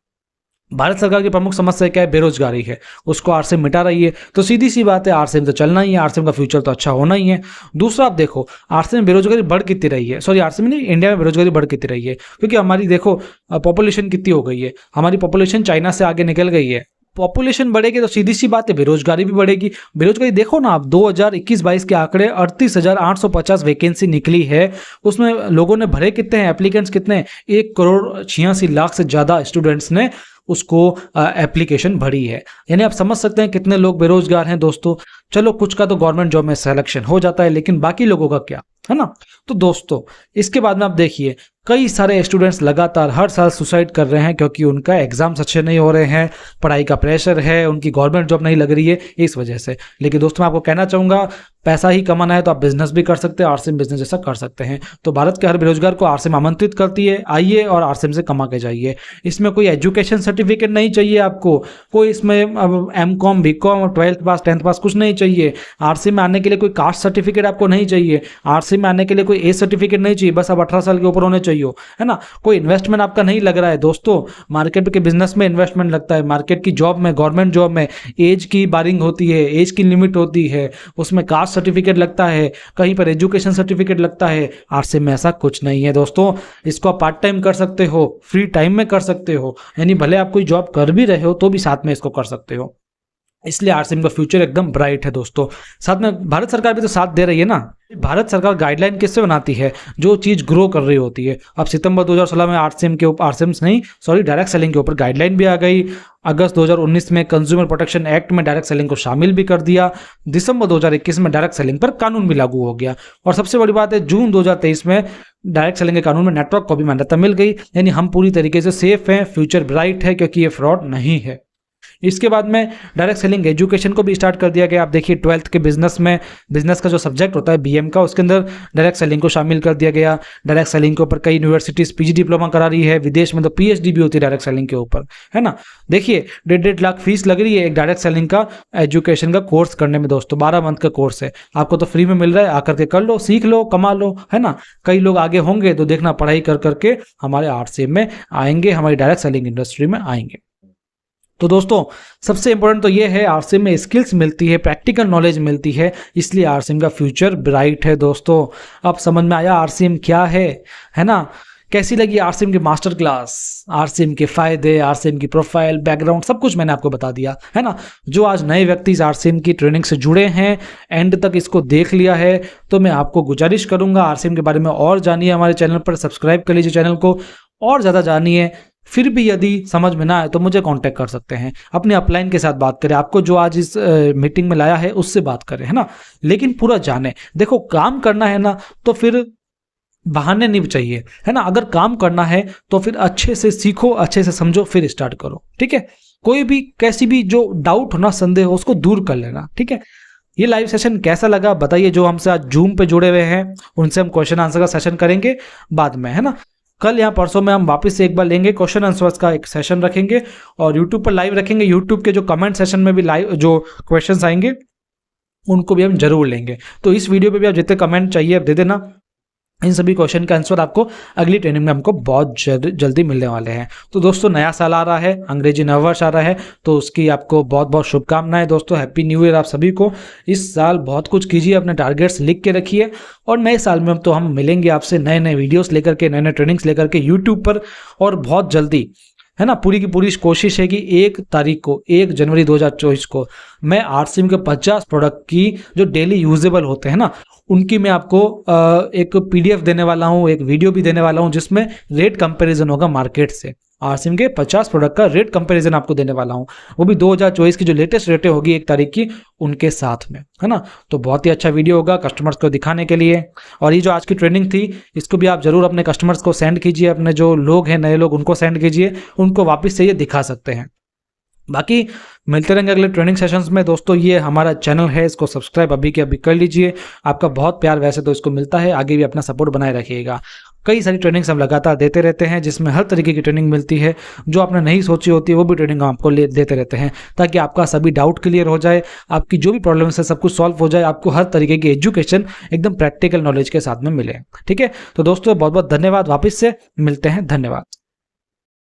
भारत सरकार की प्रमुख समस्या क्या है, बेरोजगारी है, उसको आरसीएम मिटा रही है, तो सीधी सी बात है आरसीएम तो चलना ही है, आरसीएम का फ्यूचर तो अच्छा होना ही है। दूसरा आप देखो आरसीएम में बेरोजगारी बढ़ कितनी रही है, सॉरी आरसीएम नहीं, इंडिया में बेरोजगारी बढ़ कितनी रही है, क्योंकि हमारी देखो पॉपुलेशन कितनी हो गई है, हमारी पॉपुलेशन चाइना से आगे निकल गई है। पॉपुलेशन बढ़ेगी तो सीधी सी बात है बेरोजगारी भी बढ़ेगी। बेरोजगारी देखो ना आप, 2021-22 के आंकड़े 38,850 वैकेंसी निकली है, उसमें लोगों ने भरे कितने हैं, एप्लीकेंट्स कितने, 1,86,00,000 से ज़्यादा स्टूडेंट्स ने उसको एप्लीकेशन भरी है। यानी आप समझ सकते हैं कितने लोग बेरोजगार हैं दोस्तों। चलो कुछ का तो गवर्नमेंट जॉब में सिलेक्शन हो जाता है, लेकिन बाकी लोगों का क्या, है ना। तो दोस्तों इसके बाद में आप देखिए कई सारे स्टूडेंट्स लगातार हर साल सुसाइड कर रहे हैं क्योंकि उनका एग्जाम्स अच्छे नहीं हो रहे हैं, पढ़ाई का प्रेशर है, उनकी गवर्नमेंट जॉब नहीं लग रही है इस वजह से। लेकिन दोस्तों मैं आपको कहना चाहूँगा पैसा ही कमाना है तो आप बिजनेस भी कर सकते हैं, आरसीएम बिजनेस जैसा कर सकते हैं। तो भारत के हर बेरोजगार को आरसीएम आमंत्रित करती है, आइए और आरसीएम से कमा के जाइए। इसमें कोई एजुकेशन सर्टिफिकेट नहीं चाहिए आपको, कोई इसमें एमकॉम, बीकॉम, 12th पास, 10th पास कुछ नहीं चाहिए। आरसीएम में आने के लिए कोई कास्ट सर्टिफिकेट आपको नहीं चाहिए, आरसीएम में आने के लिए कोई एज सर्टिफिकेट नहीं चाहिए, बस आप 18 साल के ऊपर होने चाहिए, है ना। कोई इन्वेस्टमेंट आपका नहीं लग रहा है दोस्तों, मार्केट के बिजनेस में इन्वेस्टमेंट लगता है, मार्केट की जॉब में, गवर्नमेंट जॉब में एज की बारिंग होती है, एज की लिमिट होती है, उसमें कास्ट सर्टिफिकेट लगता है, कहीं पर एजुकेशन सर्टिफिकेट लगता है। आरसीएम में ऐसा कुछ नहीं है दोस्तों, इसको आप पार्ट टाइम कर सकते हो, फ्री टाइम में कर सकते हो, यानी भले आप कोई जॉब कर भी रहे हो तो भी साथ में इसको कर सकते हो। इसलिए आरसीएम का फ्यूचर एकदम ब्राइट है दोस्तों। साथ में भारत सरकार भी तो साथ दे रही है ना, भारत सरकार गाइडलाइन किससे बनाती है? जो चीज़ ग्रो कर रही होती है। अब सितंबर 2016 में आरसीएम के ऊपर, आरसीएम्स नहीं सॉरी डायरेक्ट सेलिंग के ऊपर गाइडलाइन भी आ गई। अगस्त 2019 में कंज्यूमर प्रोटेक्शन एक्ट में डायरेक्ट सेलिंग को शामिल भी कर दिया। दिसंबर 2021 में डायरेक्ट सेलिंग पर कानून भी लागू हो गया। और सबसे बड़ी बात है, जून 2023 में डायरेक्ट सेलिंग के कानून में नेटवर्क को भी मान्यता मिल गई। यानी हम पूरी तरीके से सेफ हैं, फ्यूचर ब्राइट है, क्योंकि ये फ्रॉड नहीं है। इसके बाद में डायरेक्ट सेलिंग एजुकेशन को भी स्टार्ट कर दिया गया। आप देखिए 12th के बिजनेस का जो सब्जेक्ट होता है बीएम का, उसके अंदर डायरेक्ट सेलिंग को शामिल कर दिया गया। डायरेक्ट सेलिंग के ऊपर कई यूनिवर्सिटीज पीजी डिप्लोमा करा रही है, विदेश में तो पीएचडी भी होती है डायरेक्ट सेलिंग के ऊपर, है ना। देखिए 1.5 लाख फीस लग रही है एक डायरेक्ट सेलिंग का एजुकेशन का कोर्स करने में दोस्तों। 12 मंथ का कोर्स है, आपको तो फ्री में मिल रहा है, आकर के कर लो, सीख लो, कमा लो, है ना। कई लोग आगे होंगे तो देखना पढ़ाई कर करके हमारे आरसीएम में आएंगे, हमारी डायरेक्ट सेलिंग इंडस्ट्री में आएंगे। तो दोस्तों सबसे इंपॉर्टेंट तो ये है, आरसीएम में स्किल्स मिलती है, प्रैक्टिकल नॉलेज मिलती है, इसलिए आरसीएम का फ्यूचर ब्राइट है दोस्तों। अब समझ में आया आरसीएम क्या है ना। कैसी लगी आरसीएम की मास्टर क्लास, आरसीएम के फायदे, आरसीएम की प्रोफाइल, बैकग्राउंड, सब कुछ मैंने आपको बता दिया, है ना। जो आज नए व्यक्ति इस आरसीएम की ट्रेनिंग से जुड़े हैं, एंड तक इसको देख लिया है, तो मैं आपको गुजारिश करूंगा आरसीएम के बारे में और जानिए, हमारे चैनल पर सब्सक्राइब कर लीजिए चैनल को, और ज़्यादा जानिए। फिर भी यदि समझ में ना आए तो मुझे कांटेक्ट कर सकते हैं, अपने अपलाइन के साथ बात करें, आपको जो आज इस मीटिंग में लाया है उससे बात करें, है ना। लेकिन पूरा जाने, देखो काम करना है ना तो फिर बहाने नहीं चाहिए, है ना। अगर काम करना है तो फिर अच्छे से सीखो, अच्छे से समझो, फिर स्टार्ट करो, ठीक है। कोई भी कैसी भी जो डाउट हो ना, संदेह हो, उसको दूर कर लेना, ठीक है। ये लाइव सेशन कैसा लगा बताइए। जो हमसे आज जूम पे जुड़े हुए हैं उनसे हम क्वेश्चन आंसर का सेशन करेंगे बाद में, है ना। कल या परसों में हम वापस से एक बार लेंगे, क्वेश्चन आंसर्स का एक सेशन रखेंगे और यूट्यूब पर लाइव रखेंगे। यूट्यूब के जो कमेंट सेशन में भी लाइव जो क्वेश्चंस आएंगे उनको भी हम जरूर लेंगे। तो इस वीडियो पे भी आप जितने कमेंट चाहिए आप दे देना, इन सभी क्वेश्चन का आंसर आपको अगली ट्रेनिंग में हमको बहुत जल्दी मिलने वाले हैं। तो दोस्तों नया साल आ रहा है, अंग्रेजी नववर्ष आ रहा है, तो उसकी आपको बहुत बहुत शुभकामनाएं दोस्तों। हैप्पी न्यू ईयर आप सभी को। इस साल बहुत कुछ कीजिए, अपने टारगेट्स लिख के रखिए, और नए साल में तो हम मिलेंगे आपसे नए नए वीडियोस लेकर के, नए नए ट्रेनिंग्स लेकर के यूट्यूब पर, और बहुत जल्दी, है ना। पूरी की पूरी कोशिश है कि 1 जनवरी 2024 को मैं आरसीएम के 50 प्रोडक्ट की जो डेली यूजेबल होते हैं ना, उनकी मैं आपको एक पीडीएफ देने वाला हूं, एक वीडियो भी देने वाला हूं, जिसमें रेट कंपैरिजन होगा मार्केट से। आरसीएम के 50 प्रोडक्ट का रेट कंपैरिजन आपको देने वाला हूं, वो भी 2024 की जो लेटेस्ट रेटें होगी 1 तारीख की, उनके साथ में, है ना। तो बहुत ही अच्छा वीडियो होगा कस्टमर्स को दिखाने के लिए। और ये जो आज की ट्रेनिंग थी, इसको भी आप जरूर अपने कस्टमर्स को सेंड कीजिए, अपने जो लोग हैं नए लोग उनको सेंड कीजिए, उनको वापस से ये दिखा सकते हैं। बाकी मिलते रहेंगे अगले ट्रेनिंग सेशंस में दोस्तों। ये हमारा चैनल है, इसको सब्सक्राइब अभी के अभी कर लीजिए। आपका बहुत प्यार वैसे तो इसको मिलता है, आगे भी अपना सपोर्ट बनाए रखिएगा। कई सारी ट्रेनिंग्स हम लगातार देते रहते हैं, जिसमें हर तरीके की ट्रेनिंग मिलती है, जो आपने नहीं सोची होती है वो भी ट्रेनिंग हम आपको देते रहते हैं, ताकि आपका सभी डाउट क्लियर हो जाए, आपकी जो भी प्रॉब्लम्स है सब कुछ सॉल्व हो जाए, आपको हर तरीके की एजुकेशन एकदम प्रैक्टिकल नॉलेज के साथ में मिले, ठीक है। तो दोस्तों बहुत बहुत धन्यवाद, वापस से मिलते हैं, धन्यवाद।